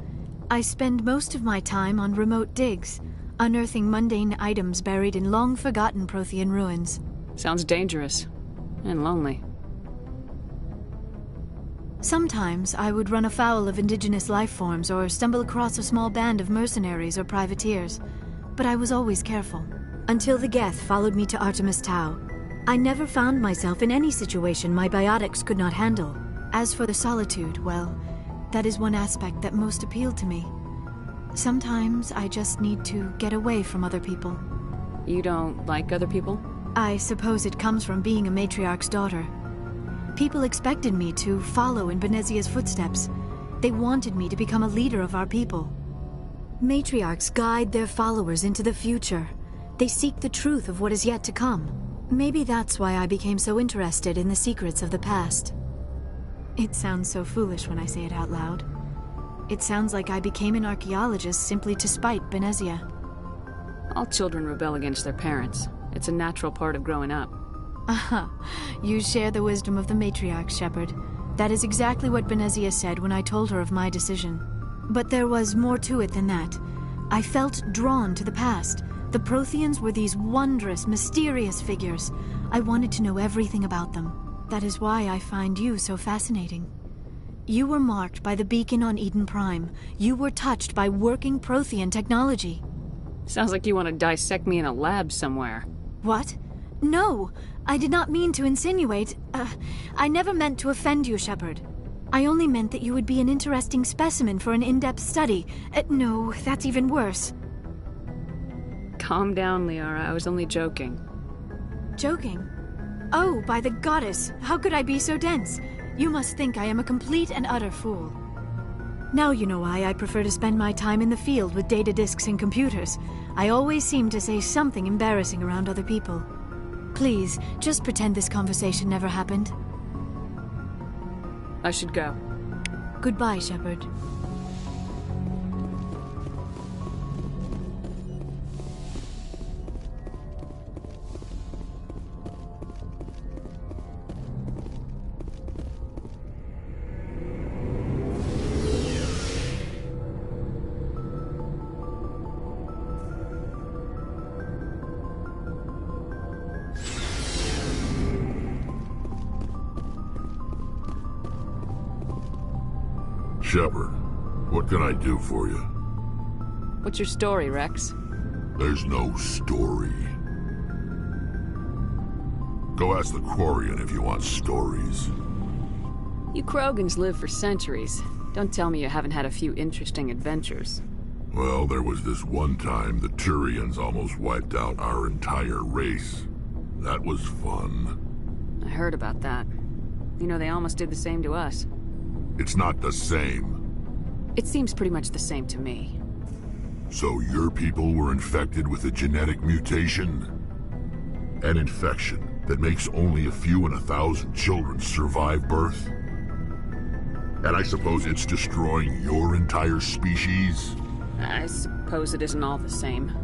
S4: I spend most of my time on remote digs, unearthing mundane items buried in long-forgotten Prothean ruins.
S2: Sounds dangerous. And lonely.
S4: Sometimes I would run afoul of indigenous life forms or stumble across a small band of mercenaries or privateers. But I was always careful. Until the Geth followed me to Artemis Tau. I never found myself in any situation my biotics could not handle. As for the solitude, well, that is one aspect that most appealed to me. Sometimes I just need to get away from other people.
S2: You don't like other people?
S4: I suppose it comes from being a matriarch's daughter. People expected me to follow in Benezia's footsteps. They wanted me to become a leader of our people. Matriarchs guide their followers into the future. They seek the truth of what is yet to come. Maybe that's why I became so interested in the secrets of the past.
S11: It sounds so foolish when I say it out loud. It sounds like I became an archaeologist simply to spite Benezia.
S2: All children rebel against their parents. It's a natural part of growing up.
S11: Aha, you share the wisdom of the matriarch, Shepard. That is exactly what Benezia said when I told her of my decision. But there was more to it than that. I felt drawn to the past. The Protheans were these wondrous, mysterious figures. I wanted to know everything about them. That is why I find you so fascinating. You were marked by the beacon on Eden Prime. You were touched by working Prothean technology.
S2: Sounds like you want to dissect me in a lab somewhere.
S11: What? No! I did not mean to insinuate. I never meant to offend you, Shepard. I only meant that you would be an interesting specimen for an in-depth study. No, that's even worse.
S2: Calm down, Liara. I was only joking.
S11: Joking? Oh, by the goddess! How could I be so dense? You must think I am a complete and utter fool. Now you know why I prefer to spend my time in the field with data disks and computers. I always seem to say something embarrassing around other people. Please, just pretend this conversation never happened.
S2: I should go.
S11: Goodbye, Shepard.
S1: Shepard, what can I do for you?
S2: What's your story, Rex?
S1: There's no story. Go ask the Quarian if you want stories.
S2: You Krogans live for centuries. Don't tell me you haven't had a few interesting adventures.
S1: Well, there was this one time the Turians almost wiped out our entire race. That was fun.
S2: I heard about that. You know, they almost did the same to us.
S1: It's not the same.
S2: It seems pretty much the same to me.
S1: So your people were infected with a genetic mutation? An infection that makes only a few in 1,000 children survive birth? And I suppose it's destroying your entire species?
S2: I suppose it isn't all the same.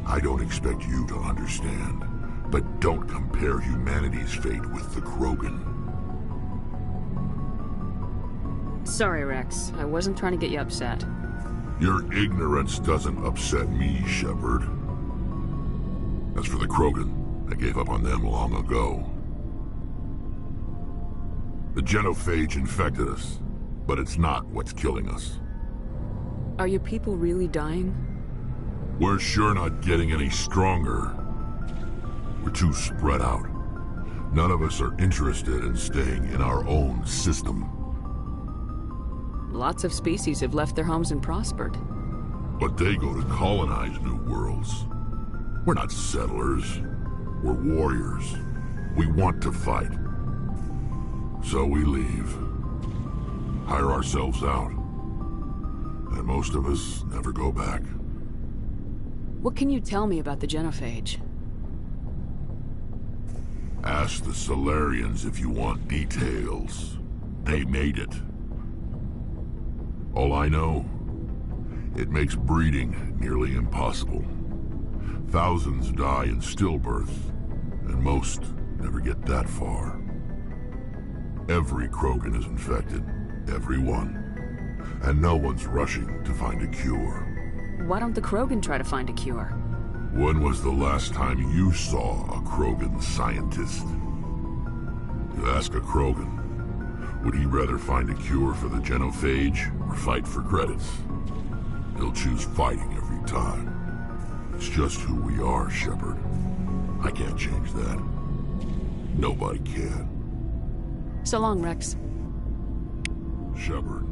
S1: I don't expect you to understand, but don't compare humanity's fate with the Krogan.
S2: Sorry, Rex. I wasn't trying to get you upset.
S1: Your ignorance doesn't upset me, Shepard. As for the Krogan, I gave up on them long ago. The genophage infected us, but it's not what's killing us.
S2: Are your people really dying?
S1: We're sure not getting any stronger. We're too spread out. None of us are interested in staying in our own system.
S2: Lots of species have left their homes and prospered.
S1: But they go to colonize new worlds. We're not settlers. We're warriors. We want to fight. So we leave. Hire ourselves out. And most of us never go back.
S2: What can you tell me about the genophage?
S1: Ask the Solarians if you want details. They made it. All I know, it makes breeding nearly impossible. Thousands die in stillbirth, and most never get that far. Every Krogan is infected, every one. And no one's rushing to find a cure.
S2: Why don't the Krogan try to find a cure?
S1: When was the last time you saw a Krogan scientist? You ask a Krogan, would he rather find a cure for the genophage or fight for credits? He'll choose fighting every time. It's just who we are, Shepard. I can't change that. Nobody can.
S2: So long, Rex.
S1: Shepard.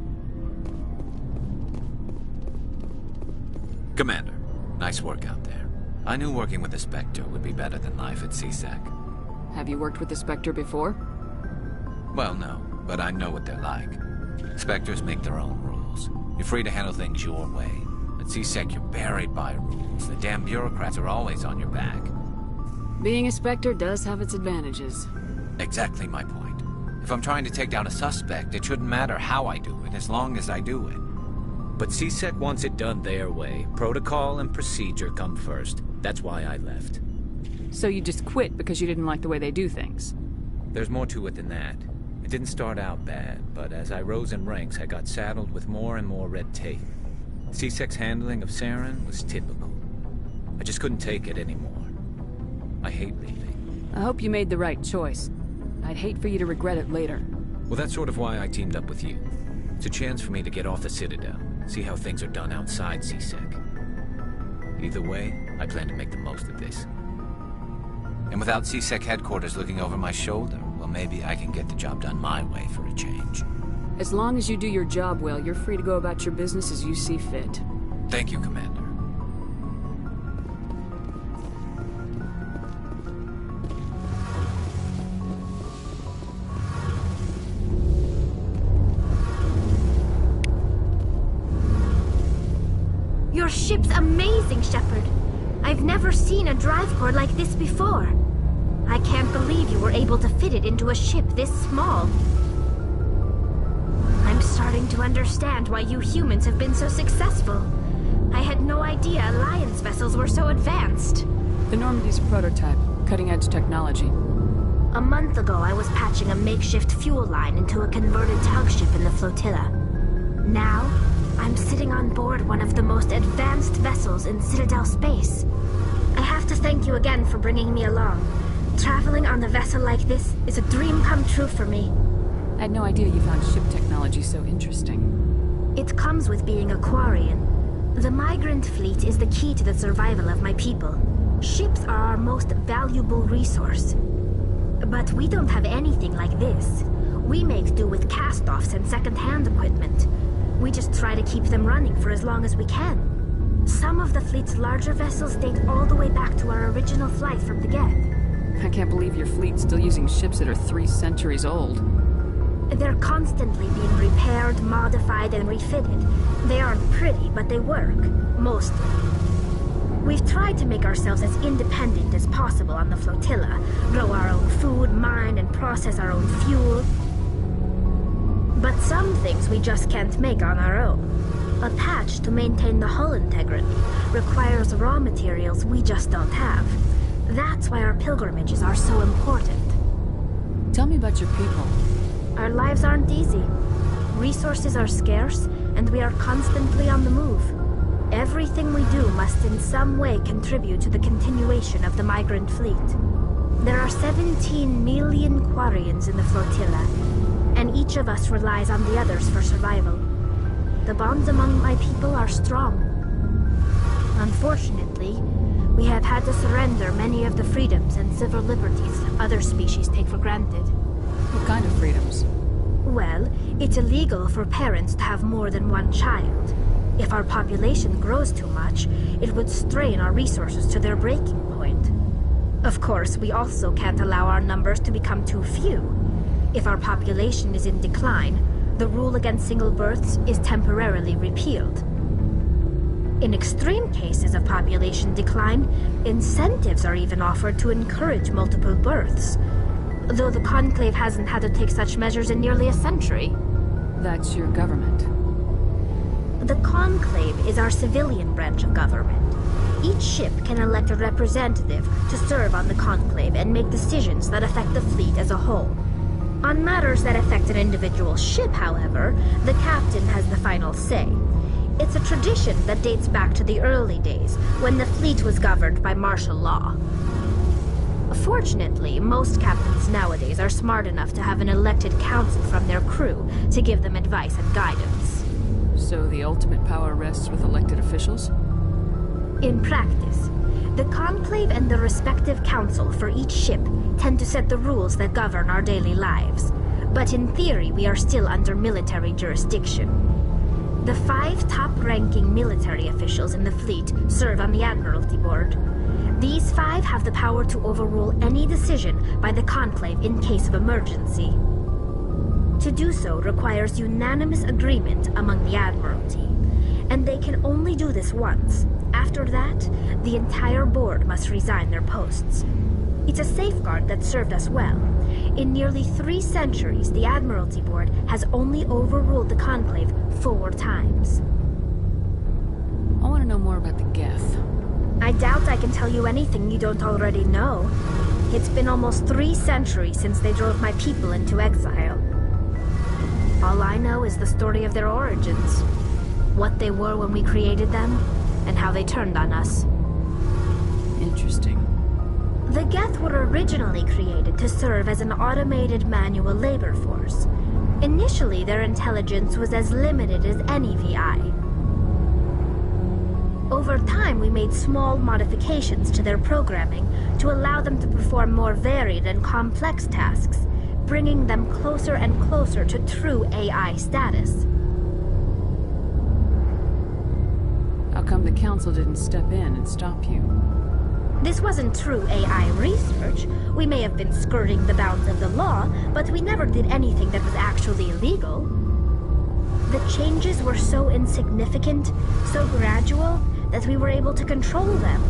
S3: Commander, nice work out there. I knew working with the Spectre would be better than life at CSEC.
S2: Have you worked with the Spectre before?
S3: Well, no, but I know what they're like. Spectres make their own rules. You're free to handle things your way. At CSEC, you're buried by rules. The damn bureaucrats are always on your back.
S2: Being a Spectre does have its advantages.
S3: Exactly my point. If I'm trying to take down a suspect, it shouldn't matter how I do it, as long as I do it.
S13: But CSEC wants it done their way. Protocol and procedure come first. That's why I left.
S2: So you just quit because you didn't like the way they do things?
S13: There's more to it than that. It didn't start out bad, but as I rose in ranks, I got saddled with more and more red tape. CSEC's handling of Saren was typical. I just couldn't take it anymore. I hate leaving.
S2: I hope you made the right choice. I'd hate for you to regret it later.
S13: Well, that's sort of why I teamed up with you. It's a chance for me to get off the Citadel, see how things are done outside CSEC. Either way, I plan to make the most of this.
S3: And without CSEC headquarters looking over my shoulder, well, maybe I can get the job done my way for a change.
S2: As long as you do your job well, you're free to go about your business as you see fit.
S3: Thank you, Commander.
S8: Your ship's amazing, Shepard. I've never seen a drive core like this before. I can't believe you were able to fit it into a ship this small. I'm starting to understand why you humans have been so successful. I had no idea Alliance vessels were so advanced.
S2: The Normandy's a prototype, cutting-edge technology.
S8: A month ago, I was patching a makeshift fuel line into a converted tug ship in the flotilla. Now, I'm sitting on board one of the most advanced vessels in Citadel space. I have to thank you again for bringing me along. Traveling on a vessel like this is a dream come true for me.
S2: I had no idea you found ship technology so interesting.
S8: It comes with being a Quarian. The migrant fleet is the key to the survival of my people. Ships are our most valuable resource. But we don't have anything like this. We make do with cast-offs and second-hand equipment. We just try to keep them running for as long as we can. Some of the fleet's larger vessels date all the way back to our original flight from the Geth.
S2: I can't believe your fleet's still using ships that are 3 centuries old.
S8: They're constantly being repaired, modified, and refitted. They aren't pretty, but they work. Mostly. We've tried to make ourselves as independent as possible on the flotilla. Grow our own food, mine, and process our own fuel. But some things we just can't make on our own. A patch to maintain the hull integrity requires raw materials we just don't have. That's why our pilgrimages are so important.
S2: Tell me about your people.
S8: Our lives aren't easy. Resources are scarce, and we are constantly on the move. Everything we do must in some way contribute to the continuation of the migrant fleet. There are 17 million Quarians in the flotilla, and each of us relies on the others for survival. The bonds among my people are strong. Unfortunately, we have had to surrender many of the freedoms and civil liberties other species take for granted.
S2: What kind of freedoms?
S8: Well, it's illegal for parents to have more than one child. If our population grows too much, it would strain our resources to their breaking point. Of course, we also can't allow our numbers to become too few. If our population is in decline, the rule against single births is temporarily repealed. In extreme cases of population decline, incentives are even offered to encourage multiple births, though the Conclave hasn't had to take such measures in nearly a century.
S2: That's your government.
S8: The Conclave is our civilian branch of government. Each ship can elect a representative to serve on the Conclave and make decisions that affect the fleet as a whole. On matters that affect an individual ship, however, the captain has the final say. It's a tradition that dates back to the early days, when the fleet was governed by martial law. Fortunately, most captains nowadays are smart enough to have an elected council from their crew to give them advice and guidance.
S2: So the ultimate power rests with elected officials?
S8: In practice, the Conclave and the respective council for each ship tend to set the rules that govern our daily lives. But in theory, we are still under military jurisdiction. The 5 top-ranking military officials in the fleet serve on the Admiralty Board. These 5 have the power to overrule any decision by the Conclave in case of emergency. To do so requires unanimous agreement among the Admiralty, and they can only do this once. After that, the entire board must resign their posts. It's a safeguard that served us well, In nearly 3 centuries, the Admiralty Board has only overruled the Conclave 4 times.
S2: I want to know more about the Geth.
S8: I doubt I can tell you anything you don't already know. It's been almost 3 centuries since they drove my people into exile. All I know is the story of their origins. What they were when we created them, and how they turned on us.
S2: Interesting.
S8: The Geth were originally created to serve as an automated manual labor force. Initially, their intelligence was as limited as any VI. Over time, we made small modifications to their programming to allow them to perform more varied and complex tasks, bringing them closer and closer to true AI status.
S2: How come the Council didn't step in and stop you?
S8: This wasn't true AI research. We may have been skirting the bounds of the law, but we never did anything that was actually illegal. The changes were so insignificant, so gradual, that we were able to control them.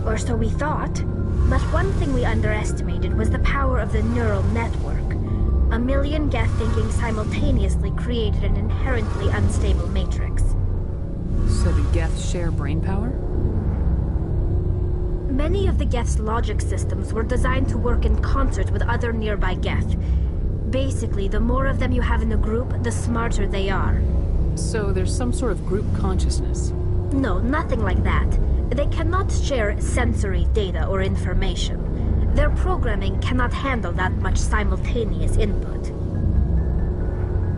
S8: Or so we thought. But one thing we underestimated was the power of the neural network. 1 million Geth thinking simultaneously created an inherently unstable matrix.
S2: So the Geth share brain power?
S8: Many of the Geth's logic systems were designed to work in concert with other nearby Geth. Basically, the more of them you have in a group, the smarter they are.
S2: So there's some sort of group consciousness?
S8: No, nothing like that. They cannot share sensory data or information. Their programming cannot handle that much simultaneous input.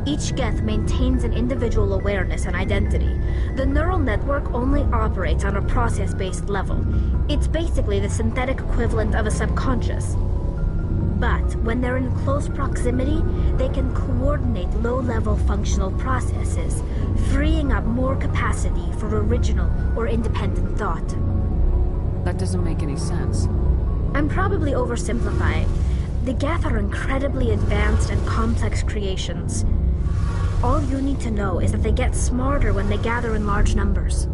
S8: Each Geth maintains an individual awareness and identity. The neural network only operates on a process-based level. It's basically the synthetic equivalent of a subconscious. But when they're in close proximity, they can coordinate low-level functional processes, freeing up more capacity for original or independent thought.
S2: That doesn't make any sense.
S8: I'm probably oversimplifying. The Geth are incredibly advanced and complex creations. All you need to know is that they get smarter when they gather in large numbers.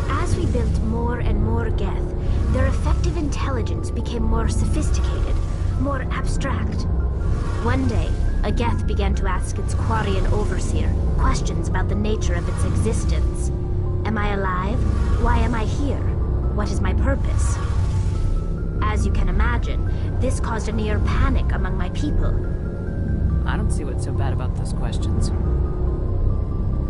S8: As we built more and more Geth, their effective intelligence became more sophisticated, more abstract. One day, a Geth began to ask its Quarian overseer questions about the nature of its existence. Am I alive? Why am I here? What is my purpose? As you can imagine, this caused a near panic among my people.
S2: I don't see what's so bad about those questions.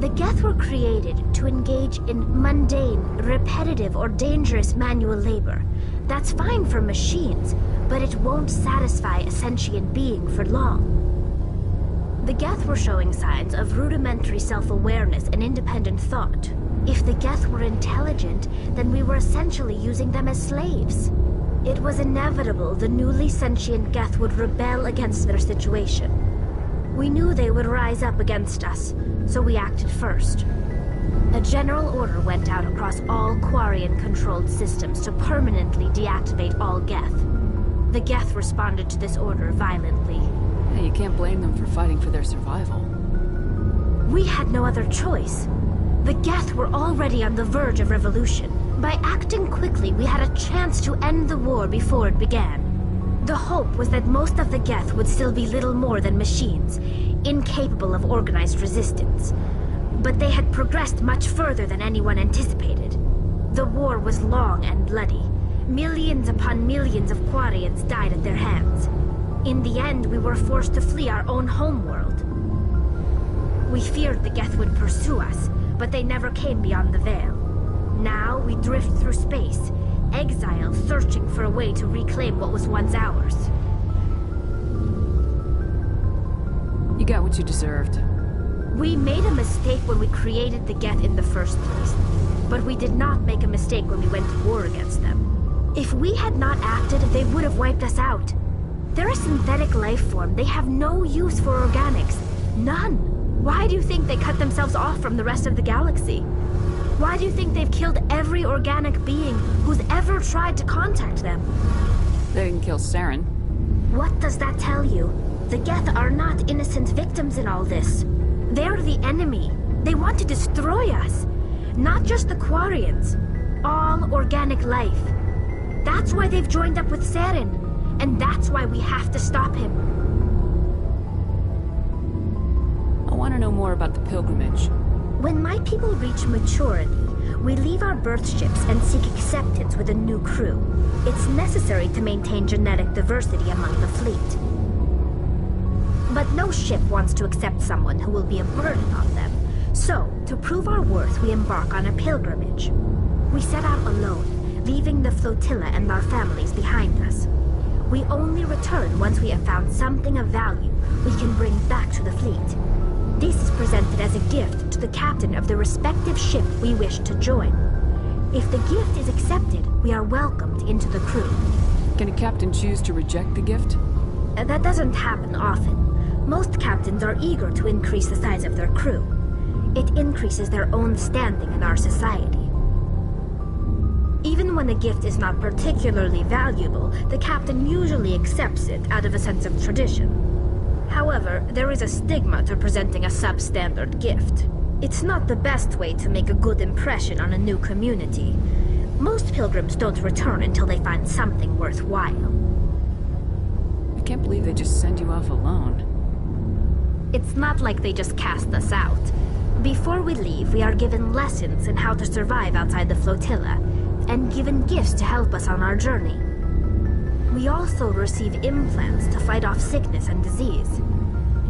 S8: The Geth were created to engage in mundane, repetitive, or dangerous manual labor. That's fine for machines, but it won't satisfy a sentient being for long. The Geth were showing signs of rudimentary self-awareness and independent thought. If the Geth were intelligent, then we were essentially using them as slaves. It was inevitable the newly sentient Geth would rebel against their situation. We knew they would rise up against us, so we acted first. A general order went out across all Quarian-controlled systems to permanently deactivate all Geth. The Geth responded to this order violently.
S2: Hey, you can't blame them for fighting for their survival.
S8: We had no other choice. The Geth were already on the verge of revolution. By acting quickly, we had a chance to end the war before it began. The hope was that most of the Geth would still be little more than machines, incapable of organized resistance. But they had progressed much further than anyone anticipated. The war was long and bloody. Millions upon millions of Quarians died at their hands. In the end, we were forced to flee our own homeworld. We feared the Geth would pursue us, but they never came beyond the Veil. Now we drift through space, exile, searching for a way to reclaim what was once ours.
S2: You got what you deserved.
S8: We made a mistake when we created the Geth in the first place, but we did not make a mistake when we went to war against them. If we had not acted, they would have wiped us out. They're a synthetic life form. They have no use for organics. None. Why do you think they cut themselves off from the rest of the galaxy? Why do you think they've killed every organic being who's ever tried to contact them?
S2: They didn't kill Saren.
S8: What does that tell you? The Geth are not innocent victims in all this. They're the enemy. They want to destroy us. Not just the Quarians. All organic life. That's why they've joined up with Saren. And that's why we have to stop him.
S2: I want to know more about the pilgrimage.
S8: When my people reach maturity, we leave our birth ships and seek acceptance with a new crew. It's necessary to maintain genetic diversity among the fleet. But no ship wants to accept someone who will be a burden on them. So, to prove our worth, we embark on a pilgrimage. We set out alone, leaving the flotilla and our families behind us. We only return once we have found something of value we can bring back to the fleet. This is presented as a gift to the captain of the respective ship we wish to join. If the gift is accepted, we are welcomed into the crew.
S2: Can a captain choose to reject the gift?
S8: That doesn't happen often. Most captains are eager to increase the size of their crew. It increases their own standing in our society. Even when a gift is not particularly valuable, the captain usually accepts it out of a sense of tradition. However, there is a stigma to presenting a substandard gift. It's not the best way to make a good impression on a new community. Most pilgrims don't return until they find something worthwhile.
S2: I can't believe they just send you off alone.
S8: It's not like they just cast us out. Before we leave, we are given lessons in how to survive outside the flotilla, and given gifts to help us on our journey. We also receive implants to fight off sickness and disease.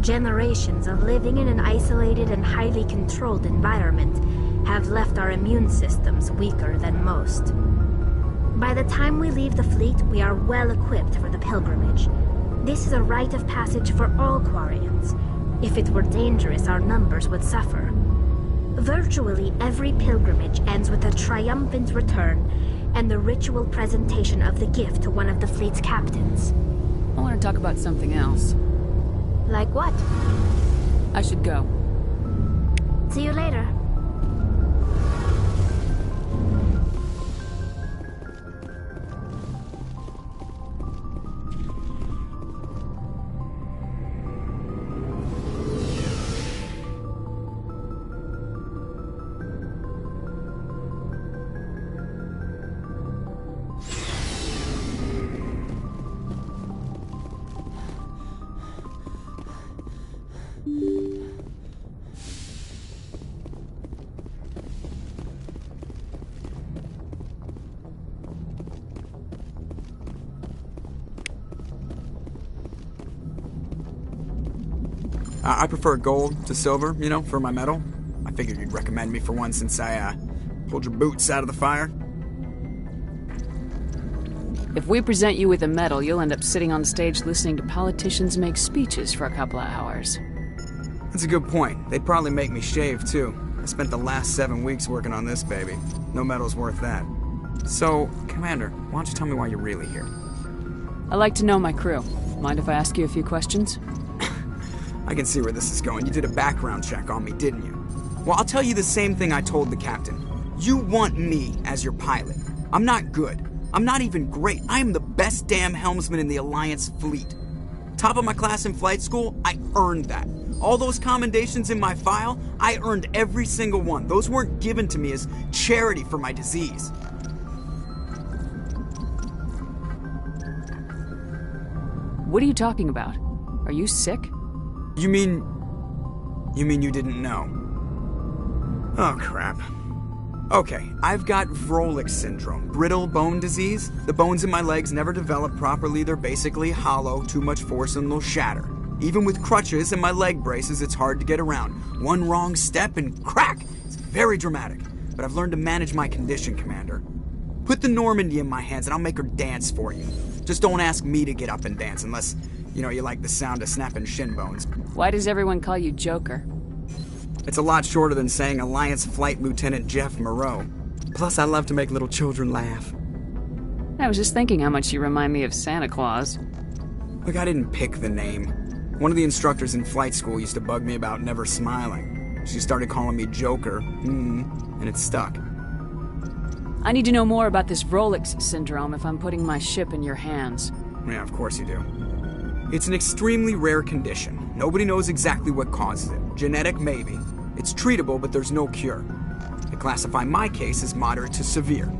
S8: Generations of living in an isolated and highly controlled environment have left our immune systems weaker than most. By the time we leave the fleet, we are well equipped for the pilgrimage. This is a rite of passage for all Quarians. If it were dangerous, our numbers would suffer. Virtually every pilgrimage ends with a triumphant return and the ritual presentation of the gift to one of the fleet's captains.
S2: I want to talk about something else.
S8: Like what?
S2: I should go.
S8: See you later.
S17: I prefer gold to silver, you know, for my medal. I figured you'd recommend me for one since I, pulled your boots out of the fire.
S2: If we present you with a medal, you'll end up sitting on stage listening to politicians make speeches for a couple of hours.
S17: That's a good point. They'd probably make me shave, too. I spent the last 7 weeks working on this baby. No medal's worth that. So, Commander, why don't you tell me why you're really here?
S2: I like to know my crew. Mind if I ask you a few questions?
S17: I can see where this is going. You did a background check on me, didn't you? Well, I'll tell you the same thing I told the captain. You want me as your pilot. I'm not good. I'm not even great. I am the best damn helmsman in the Alliance fleet. Top of my class in flight school, I earned that. All those commendations in my file, I earned every single one. Those weren't given to me as charity for my disease.
S2: What are you talking about? Are you sick?
S17: You mean you didn't know? Oh, crap. Okay, I've got Vrolik syndrome, brittle bone disease. The bones in my legs never develop properly. They're basically hollow, too much force and they'll shatter. Even with crutches and my leg braces, it's hard to get around. One wrong step and crack! It's very dramatic. But I've learned to manage my condition, Commander. Put the Normandy in my hands and I'll make her dance for you. Just don't ask me to get up and dance unless, you know, you like the sound of snapping shin bones.
S2: Why does everyone call you Joker?
S17: It's a lot shorter than saying Alliance Flight Lieutenant Jeff Moreau. Plus, I love to make little children laugh.
S2: I was just thinking how much you remind me of Santa Claus.
S17: Look, I didn't pick the name. One of the instructors in flight school used to bug me about never smiling. She started calling me Joker, and it stuck.
S2: I need to know more about this Vrolik syndrome if I'm putting my ship in your hands.
S17: Yeah, of course you do. It's an extremely rare condition. Nobody knows exactly what causes it. Genetic, maybe. It's treatable, but there's no cure. I classify my case as moderate to severe.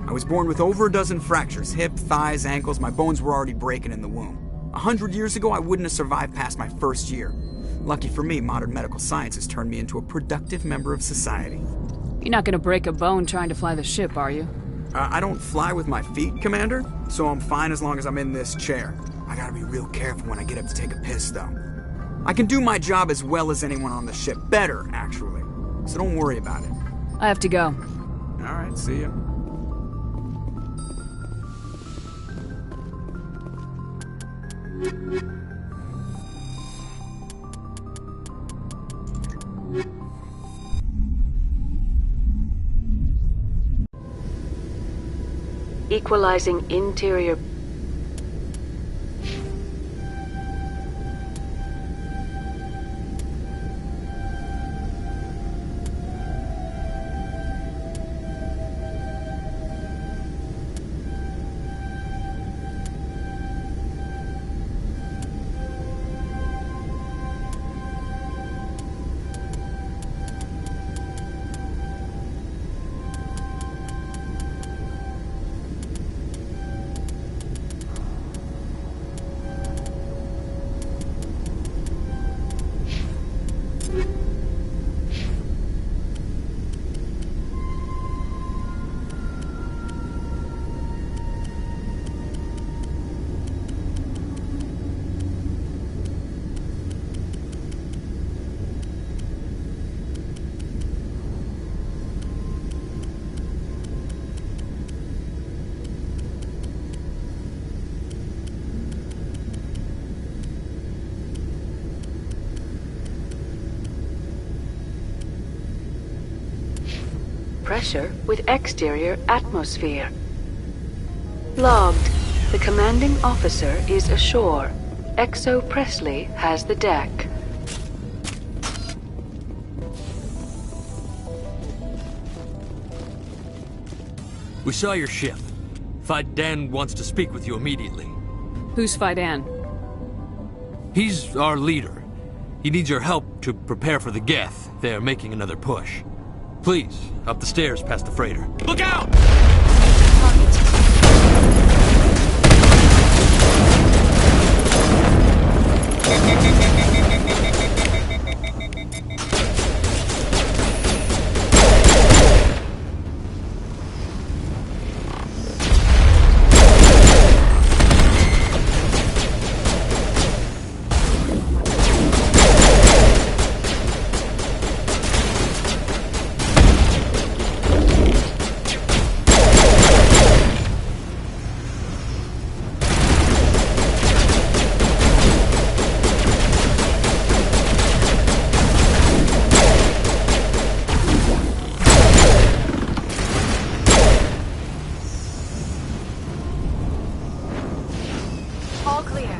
S17: I was born with over a dozen fractures, hip, thighs, ankles. My bones were already breaking in the womb. 100 years ago, I wouldn't have survived past my first year. Lucky for me, modern medical science has turned me into a productive member of society.
S2: You're not gonna break a bone trying to fly the ship, are you?
S17: I don't fly with my feet, Commander, so I'm fine as long as I'm in this chair. I gotta be real careful when I get up to take a piss, though. I can do my job as well as anyone on the ship. Better, actually. So don't worry about it.
S2: I have to go.
S17: Alright, see ya.
S9: Equalizing interior. Pressure with exterior atmosphere. Logged. The commanding officer is ashore. Exo Presley has the deck.
S12: We saw your ship. Faidan wants to speak with you immediately.
S2: Who's Faidan?
S12: He's our leader. He needs your help to prepare for the Geth. They're making another push. Please, up the stairs past the freighter. Look out!
S11: All clear.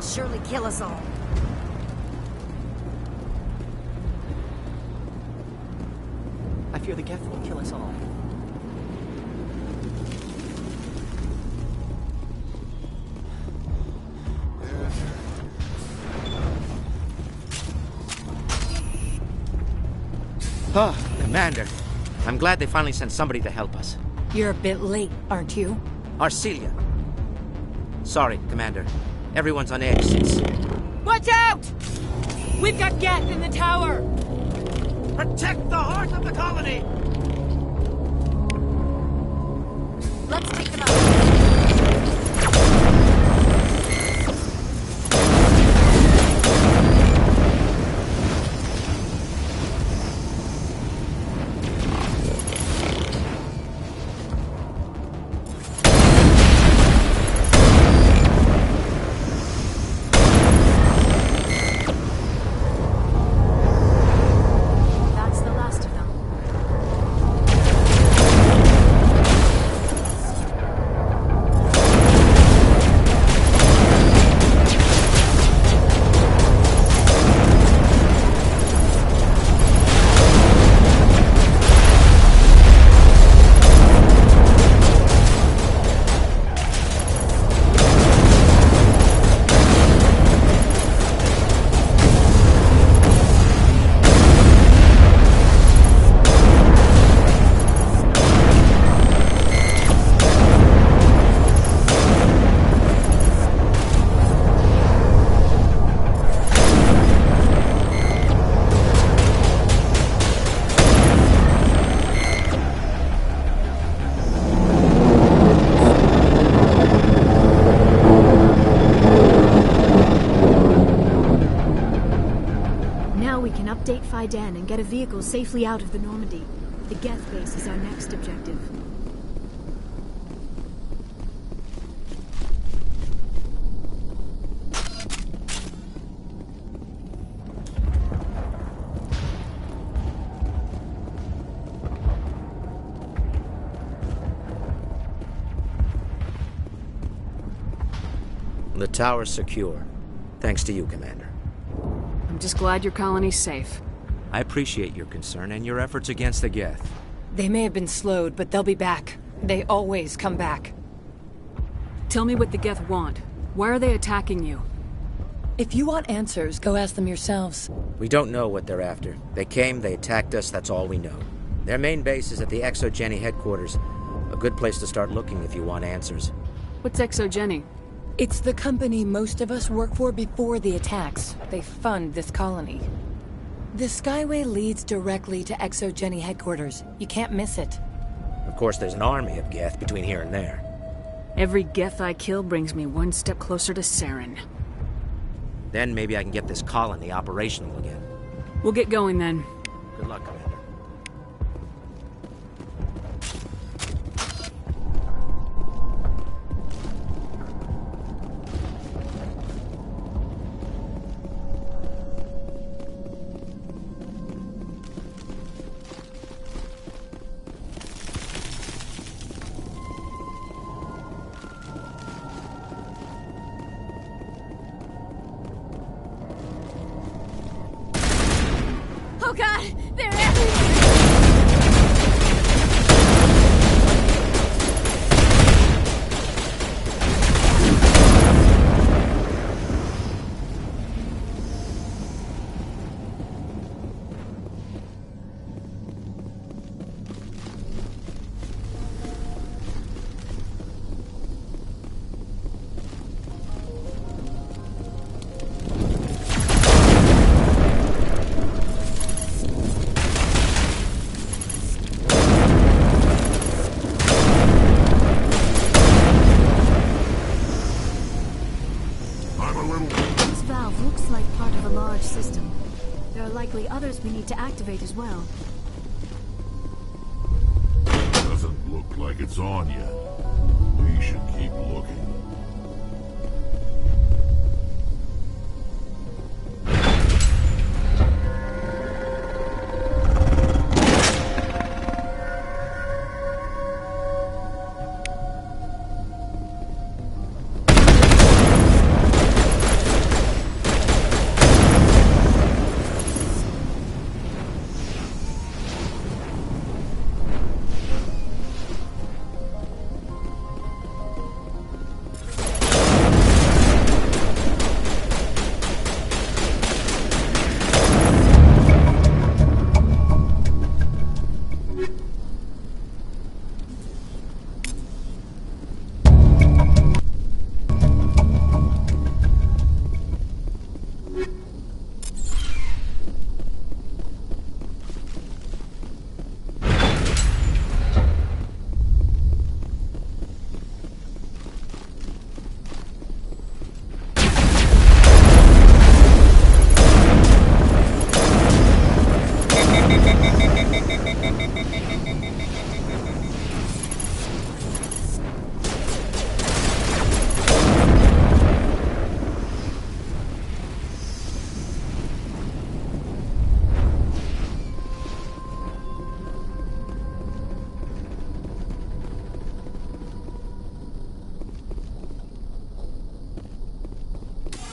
S14: Surely kill us all.
S23: I fear the Geth will kill us all.
S24: Oh, Commander. I'm glad they finally sent somebody to help us.
S14: You're a bit late, aren't you?
S24: Arcelia. Sorry, Commander. Everyone's on edge since...
S14: Watch out! We've got Geth in the tower!
S24: Protect the heart of the colony!
S14: Let's take them out.
S11: update Faidan and get a vehicle safely out of the Normandy. The Geth base is our next objective.
S24: The tower's secure. Thanks to you, Commander.
S2: I'm just glad your colony's safe.
S24: I appreciate your concern and your efforts against the Geth.
S5: They may have been slowed, but they'll be back. They always come back.
S2: Tell me what the Geth want. Why are they attacking you?
S5: If you want answers, go ask them yourselves.
S24: We don't know what they're after. They came, they attacked us, that's all we know. Their main base is at the ExoGeni headquarters. A good place to start looking if you want answers.
S2: What's ExoGeni?
S5: It's the company most of us work for before the attacks. They fund this colony. The Skyway leads directly to ExoGeni headquarters. You can't miss it.
S24: Of course, there's an army of Geth between here and there.
S2: Every Geth I kill brings me one step closer to Saren.
S24: Then maybe I can get this colony operational again.
S2: We'll get going then.
S24: Good luck, Commander.
S11: Oh god! They're everywhere! This valve looks like part of a large system. There are likely others we need to activate as well.
S1: Doesn't look like it's on yet. We should keep looking.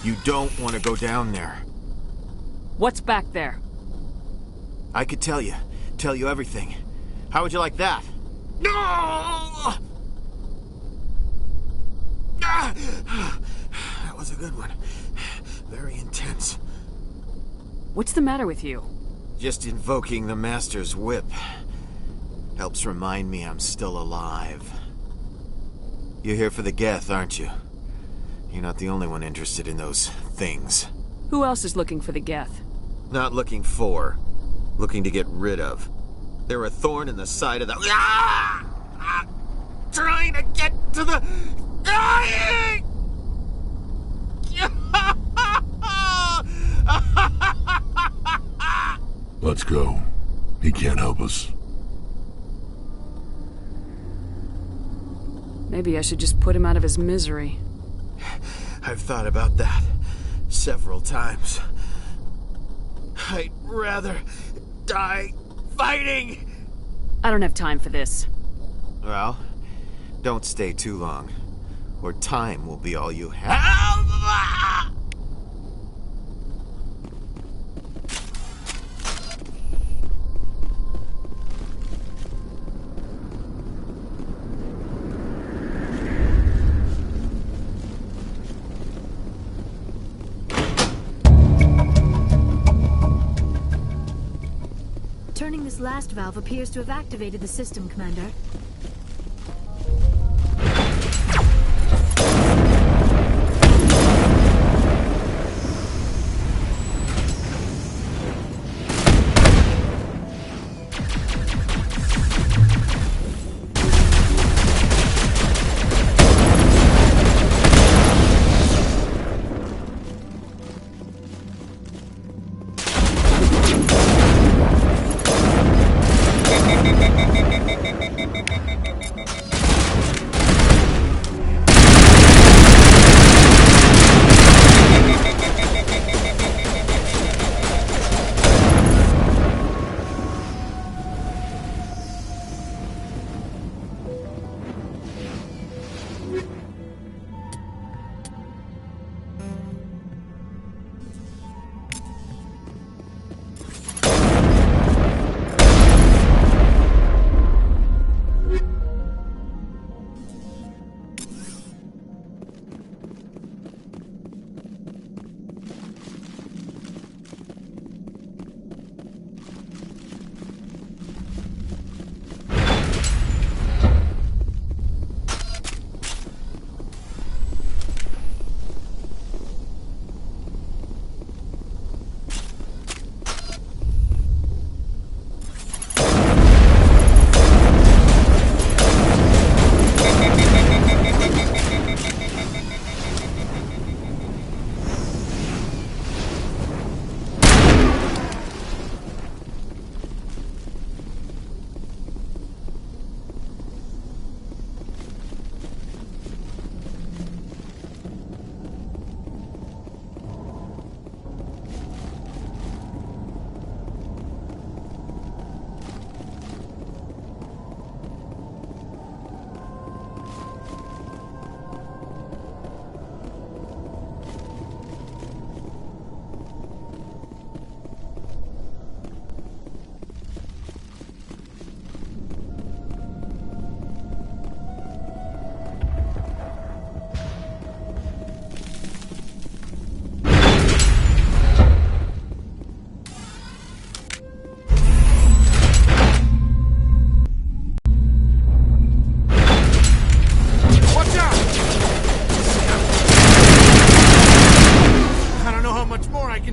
S6: You don't want to go down there.
S2: What's back there?
S6: I could tell you everything. How would you like that? No! That was a good one. Very intense.
S2: What's the matter with you?
S6: Just invoking the Master's whip helps remind me I'm still alive. You're here for the Geth, aren't you? You're not the only one interested in those things.
S2: Who else is looking for the Geth?
S6: Not looking for. Looking to get rid of. They're a thorn in the side of the... Trying to get to the...
S1: Let's go. He can't help us.
S2: Maybe I should just put him out of his misery.
S6: I've thought about that several times. I'd rather die fighting!
S2: I don't have time for this.
S6: Well, don't stay too long, or time will be all you have.
S11: Turning this last valve appears to have activated the system, Commander.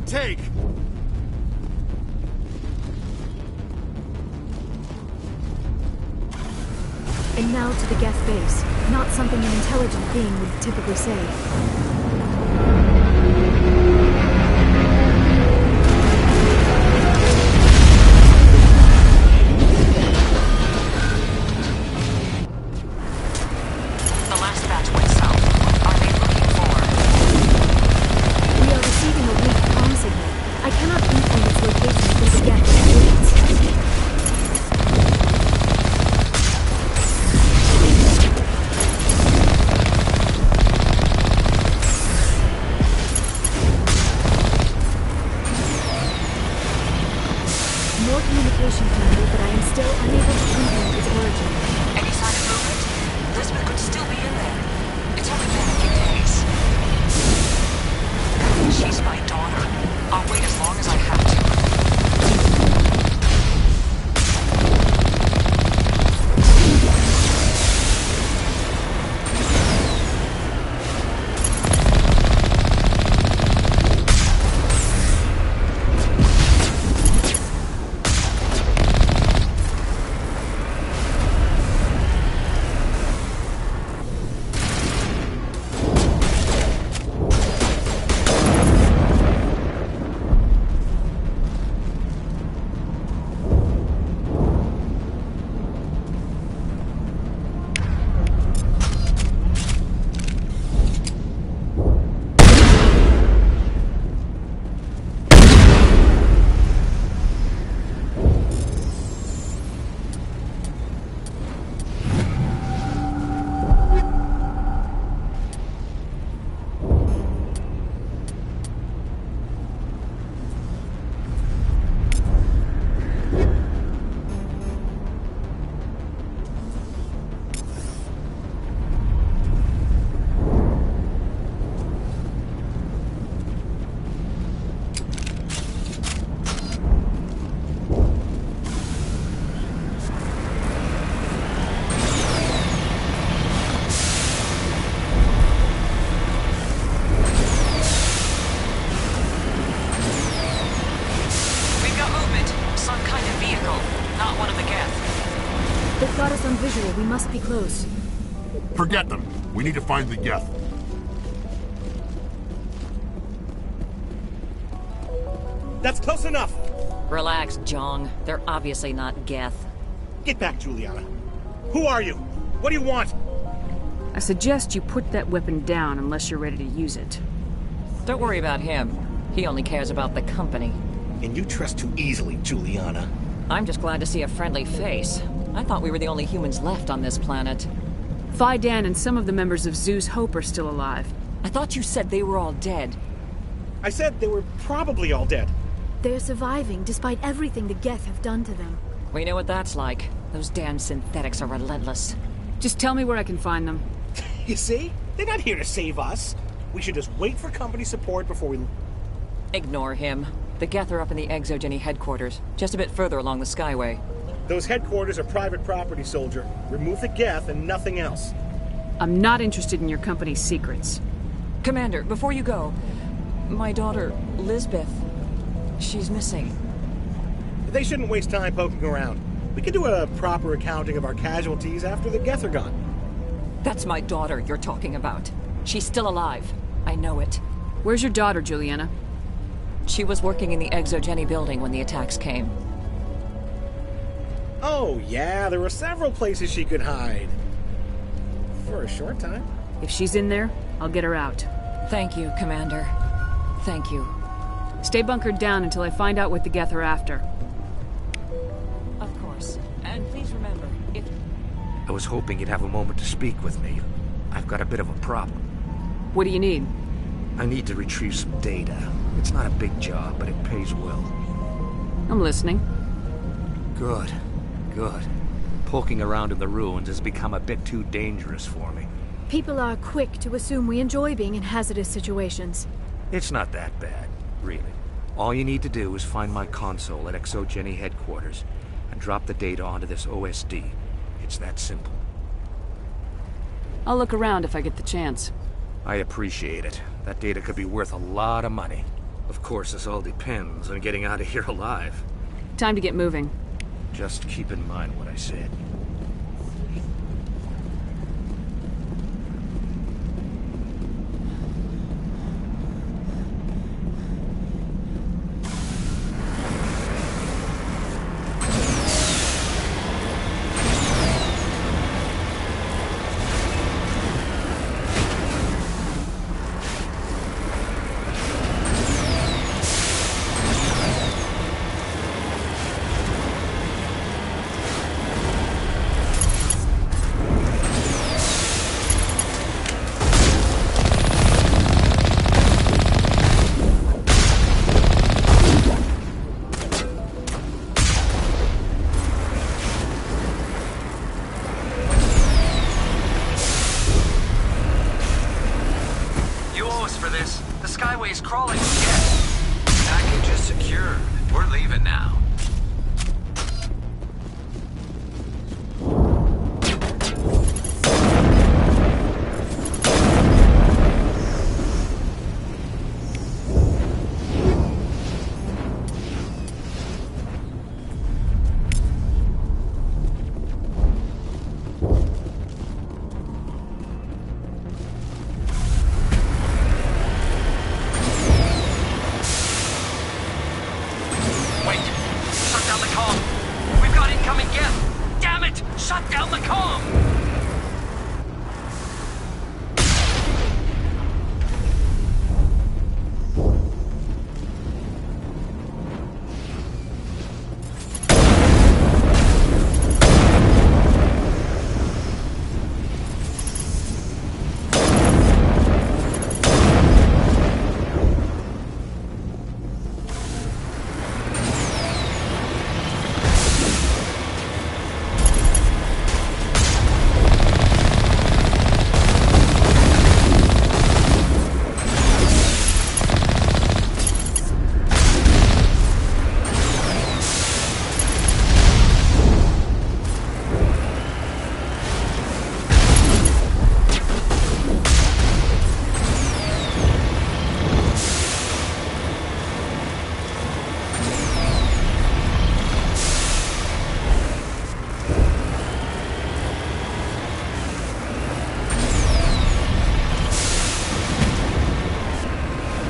S6: Take.
S11: And now to the Geth base. Not something an intelligent being would typically say. visual. We must be close.
S1: Forget them. We need to find the Geth.
S15: That's close enough.
S23: Relax, Jong. They're obviously not Geth.
S15: Get back, Juliana. Who are you? What do you want?
S2: I suggest you put that weapon down unless you're ready to use it.
S23: Don't worry about him. He only cares about the company.
S15: And you trust too easily, Juliana.
S23: I'm just glad to see a friendly face. I thought we were the only humans left on this planet.
S2: Phi Dan and some of the members of Zeus Hope are still alive.
S23: I thought you said they were all dead.
S15: I said they were probably all dead.
S11: They're surviving despite everything the Geth have done to them.
S23: We know what that's like. Those damn synthetics are relentless.
S2: Just tell me where I can find them.
S15: You see? They're not here to save us. We should just wait for company support before we...
S23: Ignore him. The Geth are up in the Exogeny headquarters, just a bit further along the Skyway.
S15: Those headquarters are private property, soldier. Remove the Geth and nothing else.
S2: I'm not interested in your company's secrets.
S23: Commander, before you go, my daughter, Lisbeth, she's missing.
S15: They shouldn't waste time poking around. We can do a proper accounting of our casualties after the Geth are gone.
S23: That's my daughter you're talking about. She's still alive. I know it.
S2: Where's your daughter, Juliana?
S23: She was working in the Exogeny building when the attacks came.
S15: Oh, yeah, there were several places she could hide. For a short time.
S2: If she's in there, I'll get her out.
S23: Thank you, Commander. Thank you.
S2: Stay bunkered down until I find out what the Geth are after.
S23: Of course. And please remember, if...
S18: I was hoping you'd have a moment to speak with me. I've got a bit of a problem.
S2: What do you need?
S18: I need to retrieve some data. It's not a big job, but it pays well.
S2: I'm listening.
S18: Good. Good. Poking around in the ruins has become a bit too dangerous for me.
S11: People are quick to assume we enjoy being in hazardous situations.
S18: It's not that bad, really. All you need to do is find my console at Exogeny headquarters and drop the data onto this OSD. It's that simple.
S2: I'll look around if I get the chance.
S18: I appreciate it. That data could be worth a lot of money. Of course, this all depends on getting out of here alive.
S2: Time to get moving.
S18: Just keep in mind what I said.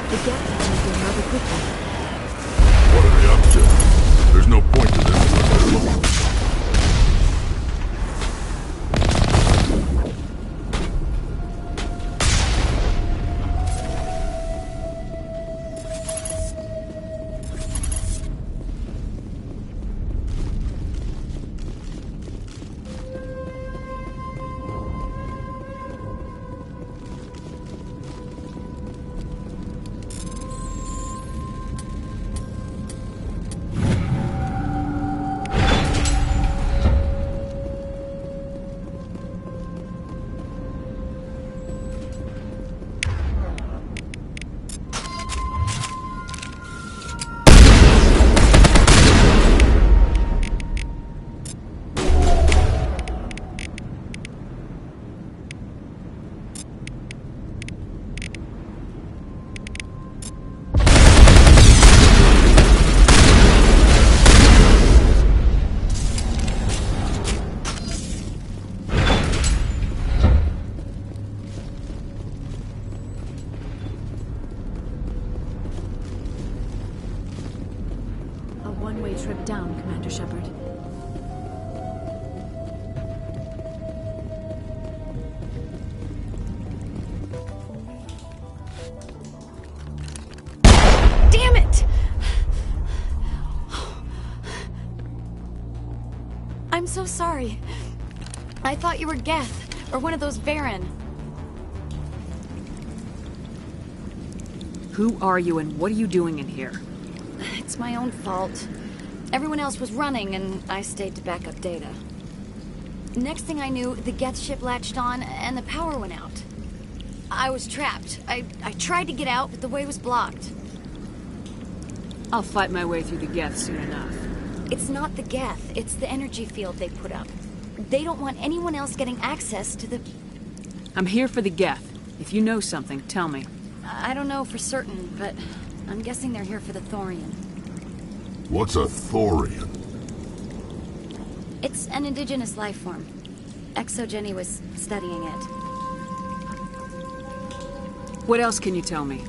S11: The Geth are moving rather quickly.
S1: What are they up to? There's no point to this unless they're alone.
S11: Trip down, Commander Shepard.
S14: Damn it! I'm so sorry. I thought you were Geth, or one of those Varen.
S2: Who are you and what are you doing in here?
S14: It's my own fault. Everyone else was running, and I stayed to back up data. Next thing I knew, the Geth ship latched on, and the power went out. I was trapped. I tried to get out, but the way was blocked.
S2: I'll fight my way through the Geth soon enough.
S14: It's not the Geth, it's the energy field they put up. They don't want anyone else getting access to the...
S2: I'm here for the Geth. If you know something, tell me.
S14: I don't know for certain, but I'm guessing they're here for the Thorian.
S1: What's a Thorian?
S14: It's an indigenous life form. ExoGeni was studying it.
S2: What else can you tell me?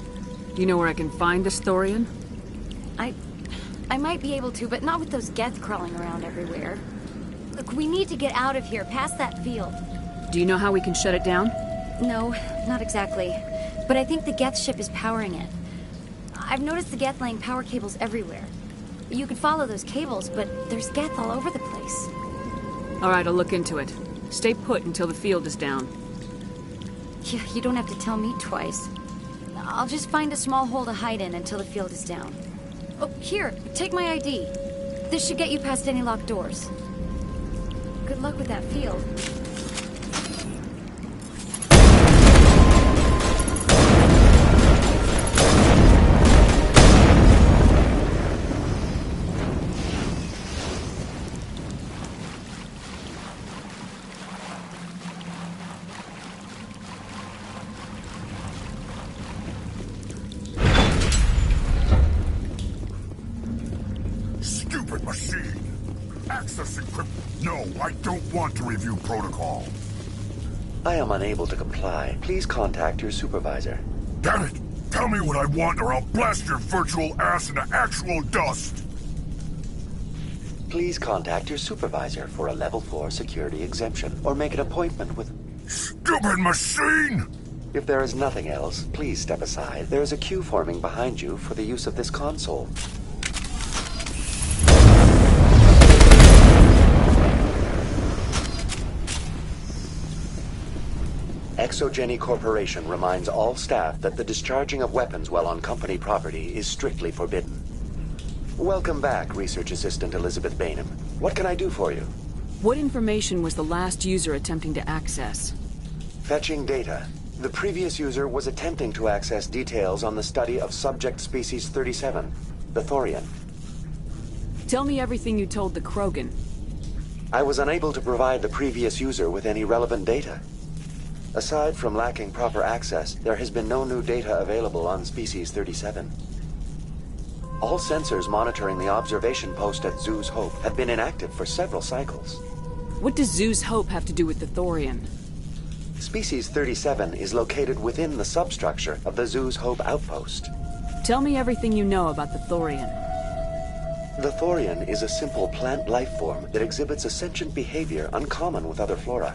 S2: Do you know where I can find this Thorian?
S14: I might be able to, but not with those Geth crawling around everywhere. Look, we need to get out of here, past that field.
S2: Do you know how we can shut it down?
S14: No, not exactly. But I think the Geth ship is powering it. I've noticed the Geth laying power cables everywhere. You could follow those cables, but there's Geth all over the place.
S2: All right, I'll look into it. Stay put until the field is down.
S14: Yeah, you don't have to tell me twice. I'll just find a small hole to hide in until the field is down. Oh, here, take my ID. This should get you past any locked doors. Good luck with that field.
S1: Stupid machine! Access encrypted. No, I don't want to review protocol.
S16: I am unable to comply. Please contact your supervisor.
S1: Damn it! Tell me what I want or I'll blast your virtual ass into actual dust!
S16: Please contact your supervisor for a Level 4 security exemption, or make an appointment with...
S1: Stupid machine!
S16: If there is nothing else, please step aside. There is a queue forming behind you for the use of this console. ExoGeni Corporation reminds all staff that the discharging of weapons while on company property is strictly forbidden. Welcome back, Research Assistant Elizabeth Bainham. What can I do for you?
S2: What information was the last user attempting to access?
S16: Fetching data. The previous user was attempting to access details on the study of subject species 37, the Thorian.
S2: Tell me everything you told the Krogan.
S16: I was unable to provide the previous user with any relevant data. Aside from lacking proper access, there has been no new data available on Species 37. All sensors monitoring the observation post at Zhu's Hope have been inactive for several cycles.
S2: What does Zhu's Hope have to do with the Thorian?
S16: Species 37 is located within the substructure of the Zhu's Hope outpost.
S2: Tell me everything you know about the Thorian.
S16: The Thorian is a simple plant life form that exhibits a sentient behavior uncommon with other flora.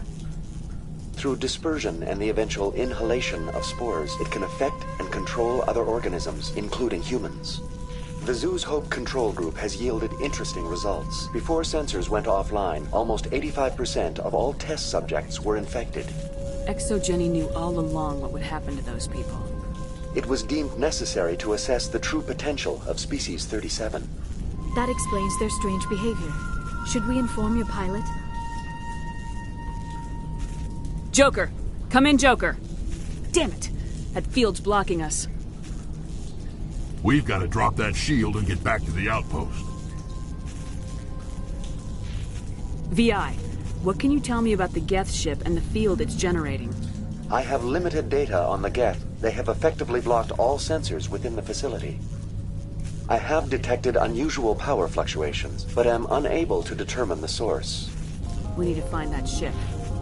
S16: Through dispersion and the eventual inhalation of spores, it can affect and control other organisms, including humans. The zoo's Hope Control Group has yielded interesting results. Before sensors went offline, almost 85% of all test subjects were infected.
S2: ExoGeni knew all along what would happen to those people.
S16: It was deemed necessary to assess the true potential of Species 37.
S11: That explains their strange behavior. Should we inform your pilot?
S2: Joker! Come in, Joker! Damn it! That field's blocking us.
S1: We've got to drop that shield and get back to the outpost.
S2: VI, what can you tell me about the Geth ship and the field it's generating?
S16: I have limited data on the Geth. They have effectively blocked all sensors within the facility. I have detected unusual power fluctuations, but am unable to determine the source.
S2: We need to find that ship.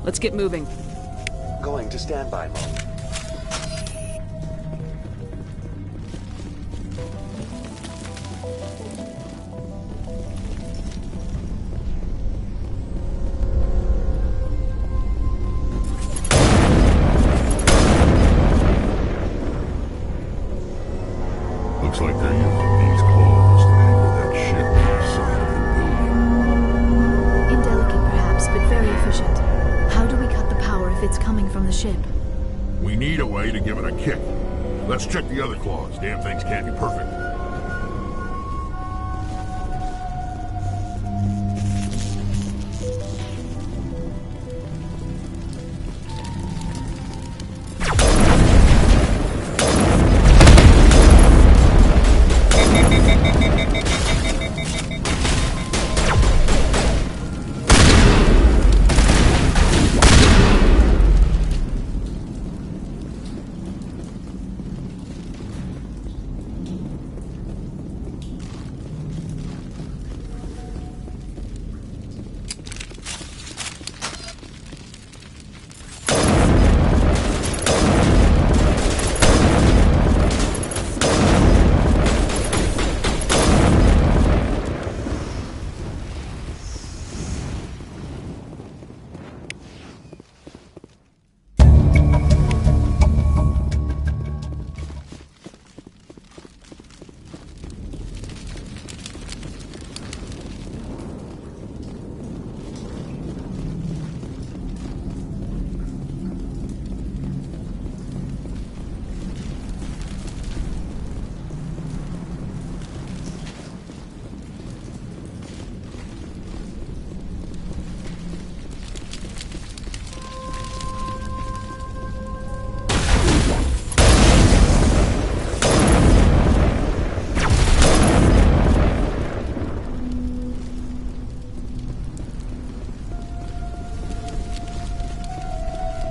S2: Let's get moving.
S16: Going to standby mode.
S1: Looks like they're using these claws to anchor that ship to the side of the building.
S11: Indelicate perhaps, but very efficient. How do we cut the power if it's coming from the ship?
S1: We need a way to give it a kick. Let's check the other claws. Damn things can't be perfect.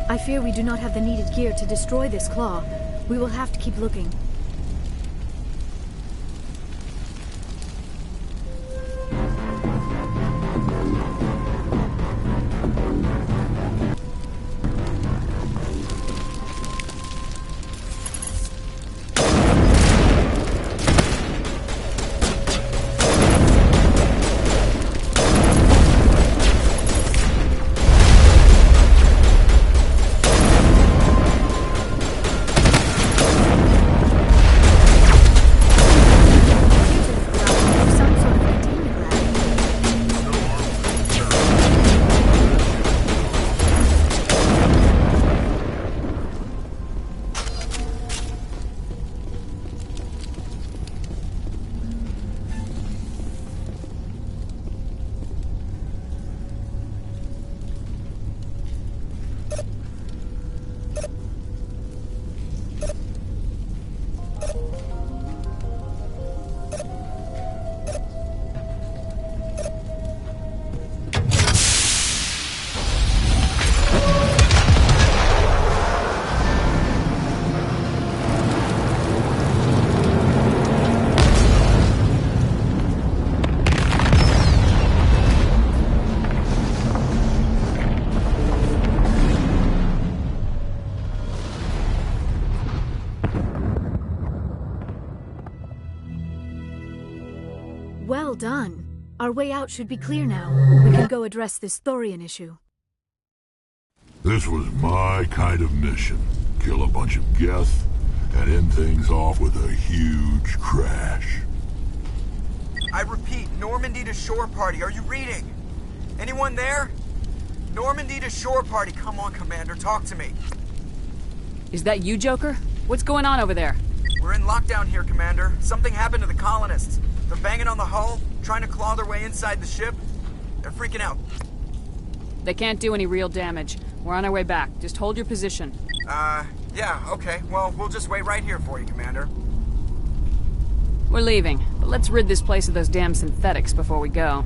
S11: I fear we do not have the needed gear to destroy this claw. We will have to keep looking. Well done. Our way out should be clear now. We can go address this thorian issue.
S1: This was my kind of mission. Kill a bunch of Geth, and end things off with a huge crash.
S20: I repeat, Normandy to shore party. Are you reading? Anyone there? Normandy to shore party. Come on, Commander, talk to me.
S2: Is that you, Joker? What's going on over there?
S20: We're in lockdown here, Commander. Something happened to the colonists. They're banging on the hull, trying to claw their way inside the ship. They're freaking out.
S2: They can't do any real damage. We're on our way back. Just hold your position.
S20: Yeah, okay. Well, we'll just wait right here for you, Commander.
S2: We're leaving, but let's rid this place of those damn synthetics before we go.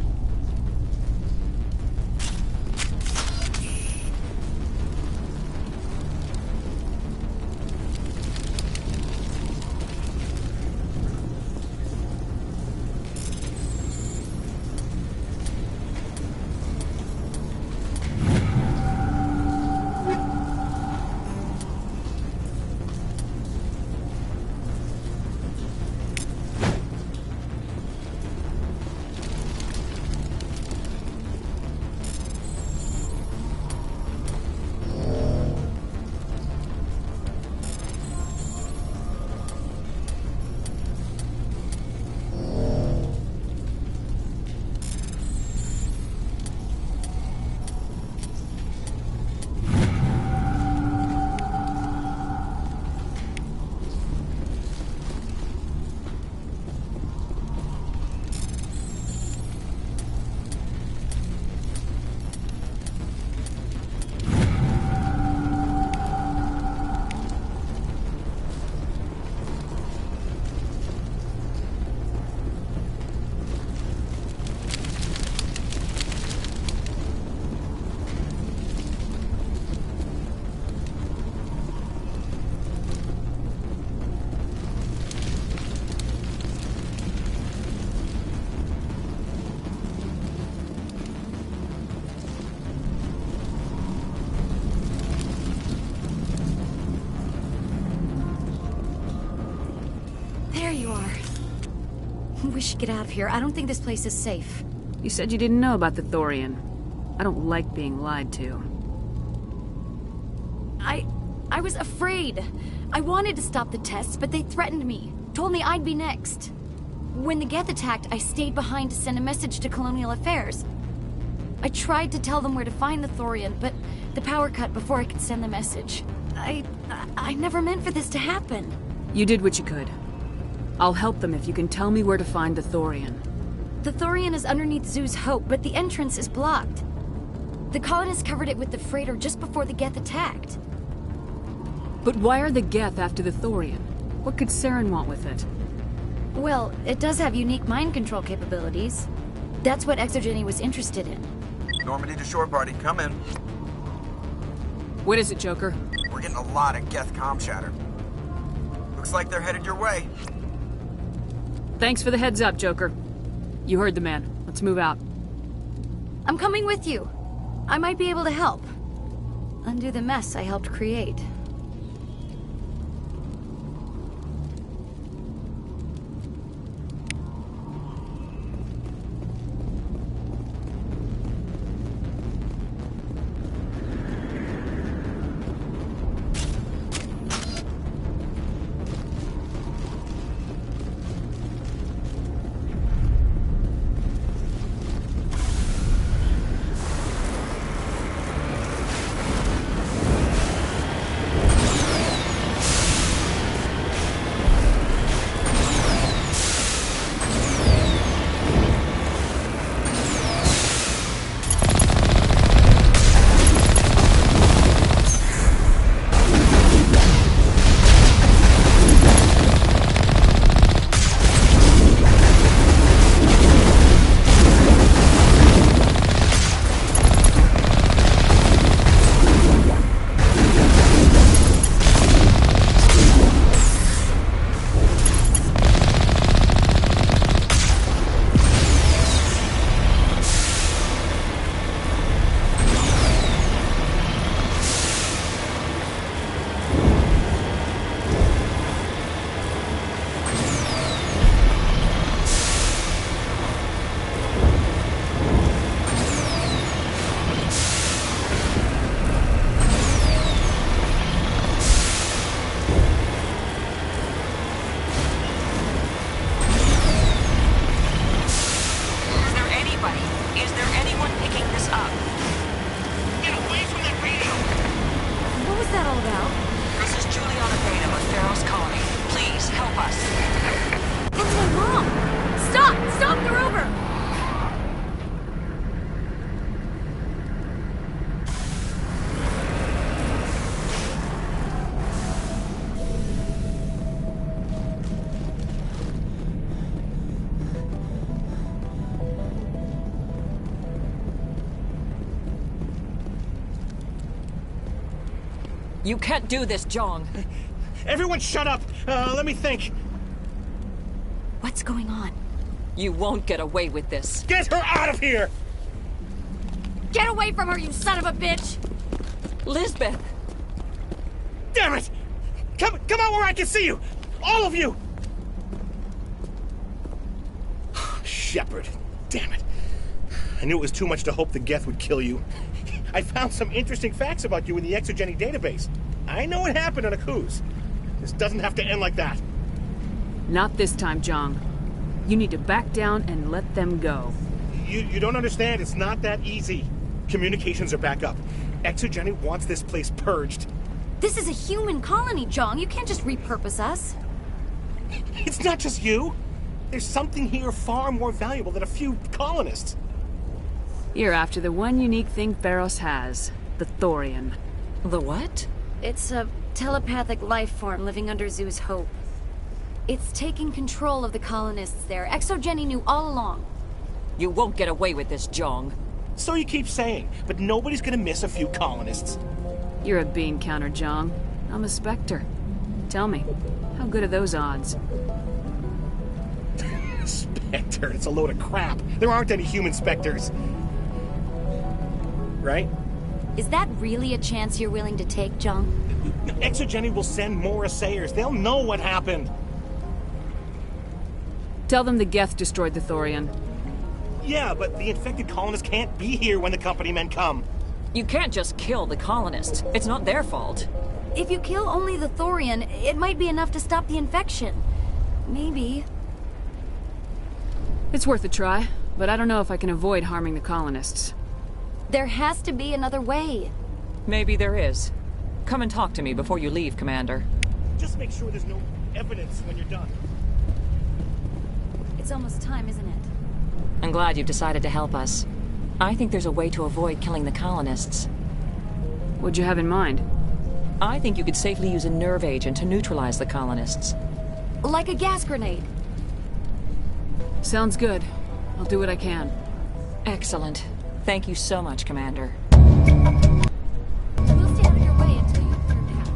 S14: We should get out of here. I don't think this place is safe.
S2: You said you didn't know about the thorian. I don't like being lied to.
S14: I was afraid. I wanted to stop the tests, but they threatened me. Told me I'd be next. When the Geth attacked, I stayed behind to send a message to Colonial Affairs. I tried to tell them where to find the thorian, but the power cut before I could send the message. I never meant for this to happen.
S2: You did what you could. I'll help them if you can tell me where to find the thorian.
S14: The thorian is underneath Zoo's Hope, but the entrance is blocked. The colonists covered it with the freighter just before the Geth attacked.
S2: But why are the Geth after the thorian? What could Saren want with it?
S14: Well, it does have unique mind control capabilities. That's what ExoGeni was interested in.
S20: Normandy to shore party, come in.
S2: What is it, Joker?
S20: We're getting a lot of Geth comm chatter. Looks like they're headed your way.
S2: Thanks for the heads up, Joker. You heard the man. Let's move out.
S14: I'm coming with you. I might be able to help. Undo the mess I helped create.
S23: You can't do this, Jong.
S15: Everyone shut up! Let me think.
S11: What's going on?
S23: You won't get away with this.
S15: Get her out of here!
S14: Get away from her, you son of a bitch!
S23: Lisbeth!
S15: Damn it! Come out where I can see you! All of you! Shepard. Damn it. I knew it was too much to hope the Geth would kill you. I found some interesting facts about you in the Exogeny database. I know what happened on Akuz. This doesn't have to end like that.
S2: Not this time, Jong. You need to back down and let them go.
S15: You don't understand. It's not that easy. Communications are back up. Exogeny wants this place purged.
S14: This is a human colony, Jong. You can't just repurpose us.
S15: It's not just you. There's something here far more valuable than a few colonists.
S2: You're after the one unique thing Pharos has. The Thorian.
S23: The what?
S14: It's a telepathic life form living under Zoo's hope. It's taking control of the colonists there. Exogeny knew all along.
S23: You won't get away with this, Jong.
S15: So you keep saying, but nobody's gonna miss a few colonists.
S2: You're a bean counter, Jong. I'm a Spectre. Tell me, how good are those odds?
S15: Spectre, it's a load of crap. There aren't any human Spectres. Right?
S14: Is that really a chance you're willing to take, Jong?
S15: Exogeny will send more assayers. They'll know what happened.
S2: Tell them the Geth destroyed the Thorian.
S15: Yeah, but the infected colonists can't be here when the company men come.
S23: You can't just kill the colonists. It's not their fault.
S14: If you kill only the Thorian, it might be enough to stop the infection. Maybe.
S2: It's worth a try, but I don't know if I can avoid harming the colonists.
S14: There has to be another way.
S23: Maybe there is. Come and talk to me before you leave, Commander.
S15: Just make sure there's no evidence when you're done.
S14: It's almost time, isn't it?
S23: I'm glad you've decided to help us. I think there's a way to avoid killing the colonists.
S2: What'd you have in mind?
S23: I think you could safely use a nerve agent to neutralize the colonists.
S14: Like a gas grenade.
S2: Sounds good. I'll do what I can.
S23: Excellent. Thank you so much, Commander.
S14: We'll stay out of your way until you clear path.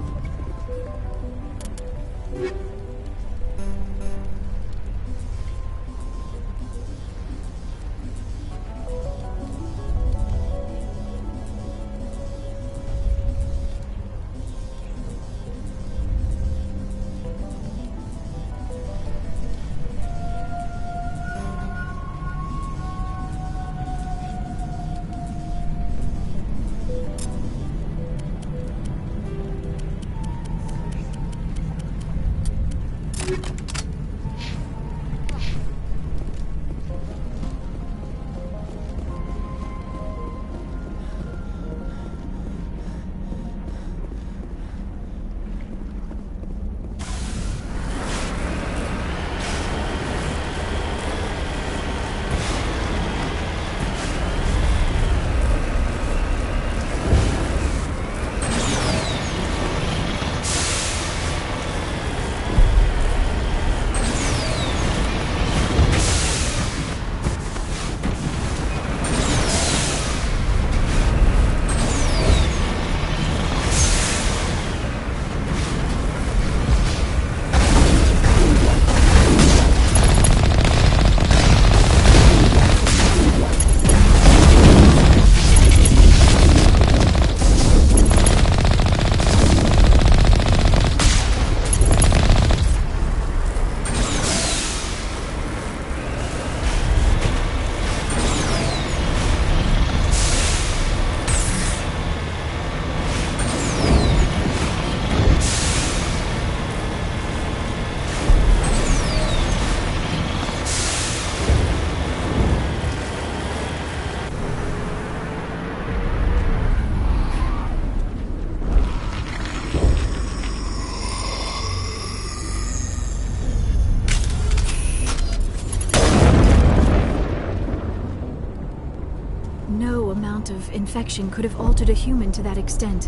S11: Of infection could have altered a human to that extent.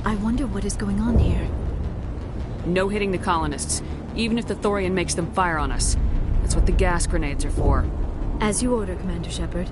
S11: I wonder what is going on here.
S2: No hitting the colonists, even if the Thorian makes them fire on us. That's what the gas grenades are for.
S11: As you order, Commander Shepard.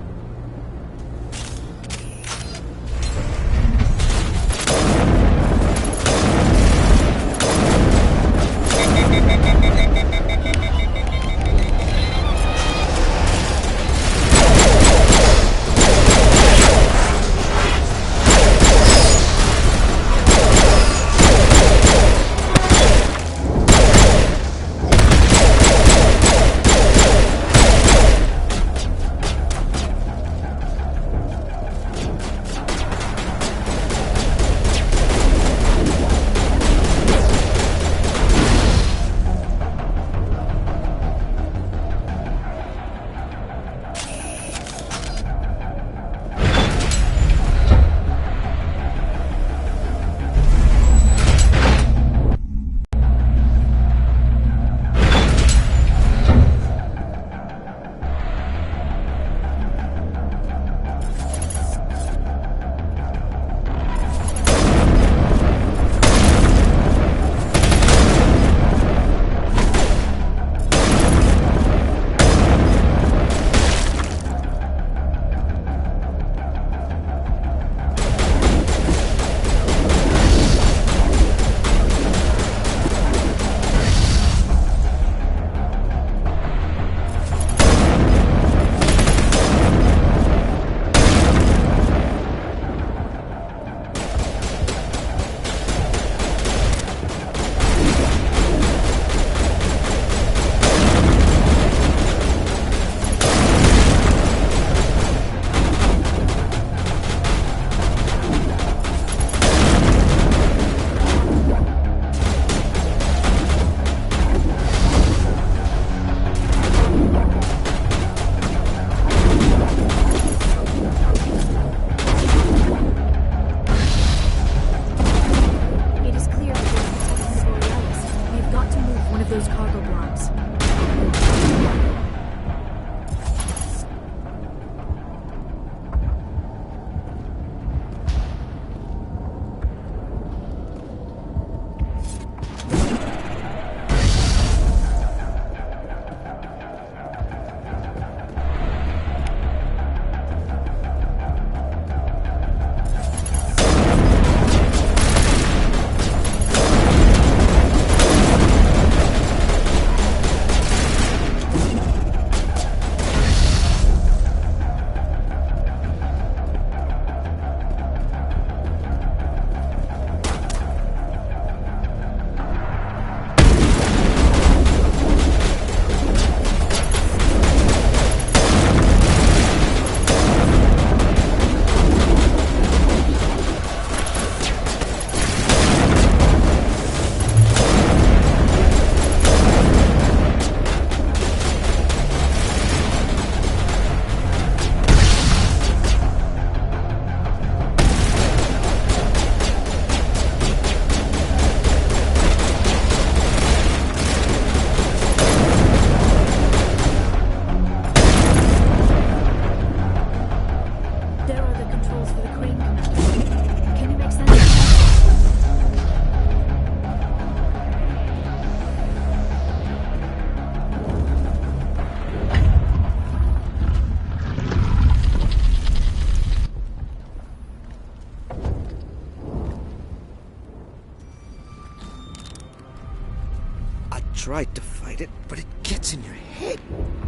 S18: tried to fight it, but it gets in your head.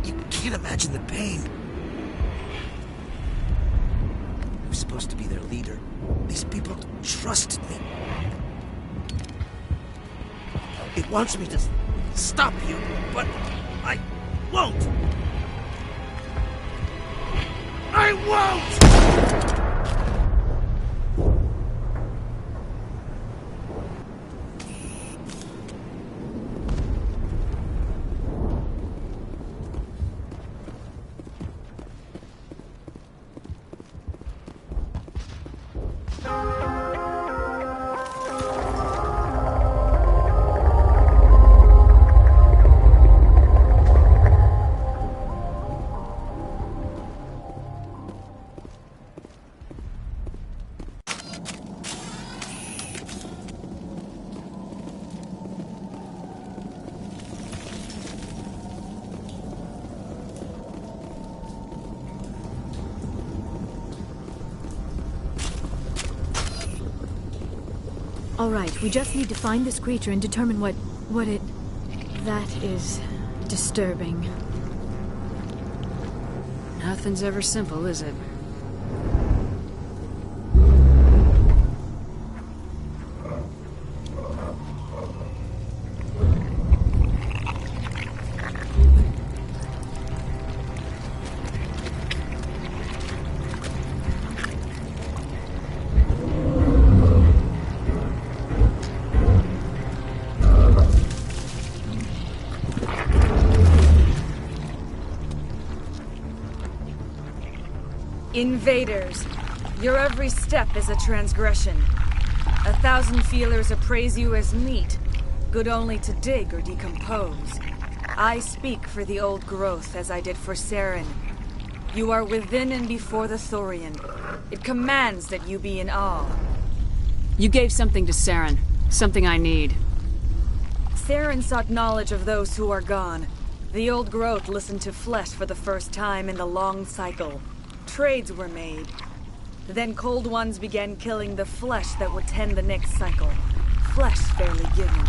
S18: You can't imagine the pain. I was supposed to be their leader. These people trusted me. It wants me to stop you, but I won't. I won't!
S11: All right, we just need to find this creature and determine what it... That is disturbing.
S2: Nothing's ever simple, is it?
S23: Invaders, your every step is a transgression. 1,000 feelers appraise you as meat, good only to dig or decompose. I speak for the old growth as I did for Saren. You are within and before the Thorian. It commands that you be in awe.
S2: You gave something to Saren. Something I need.
S23: Saren sought knowledge of those who are gone. The old growth listened to flesh for the first time in the long cycle. Trades were made. Then Cold Ones began killing the flesh that would tend the next cycle. Flesh fairly given.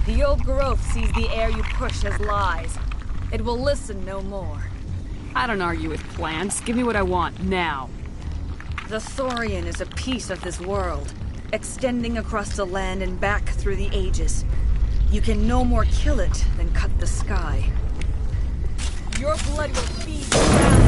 S23: The old growth sees the air you push as lies. It will listen no more.
S2: I don't argue with plants. Give me what I want, now.
S23: The Thorian is a piece of this world, extending across the land and back through the ages. You can no more kill it than cut the sky. Your blood will feed the ground.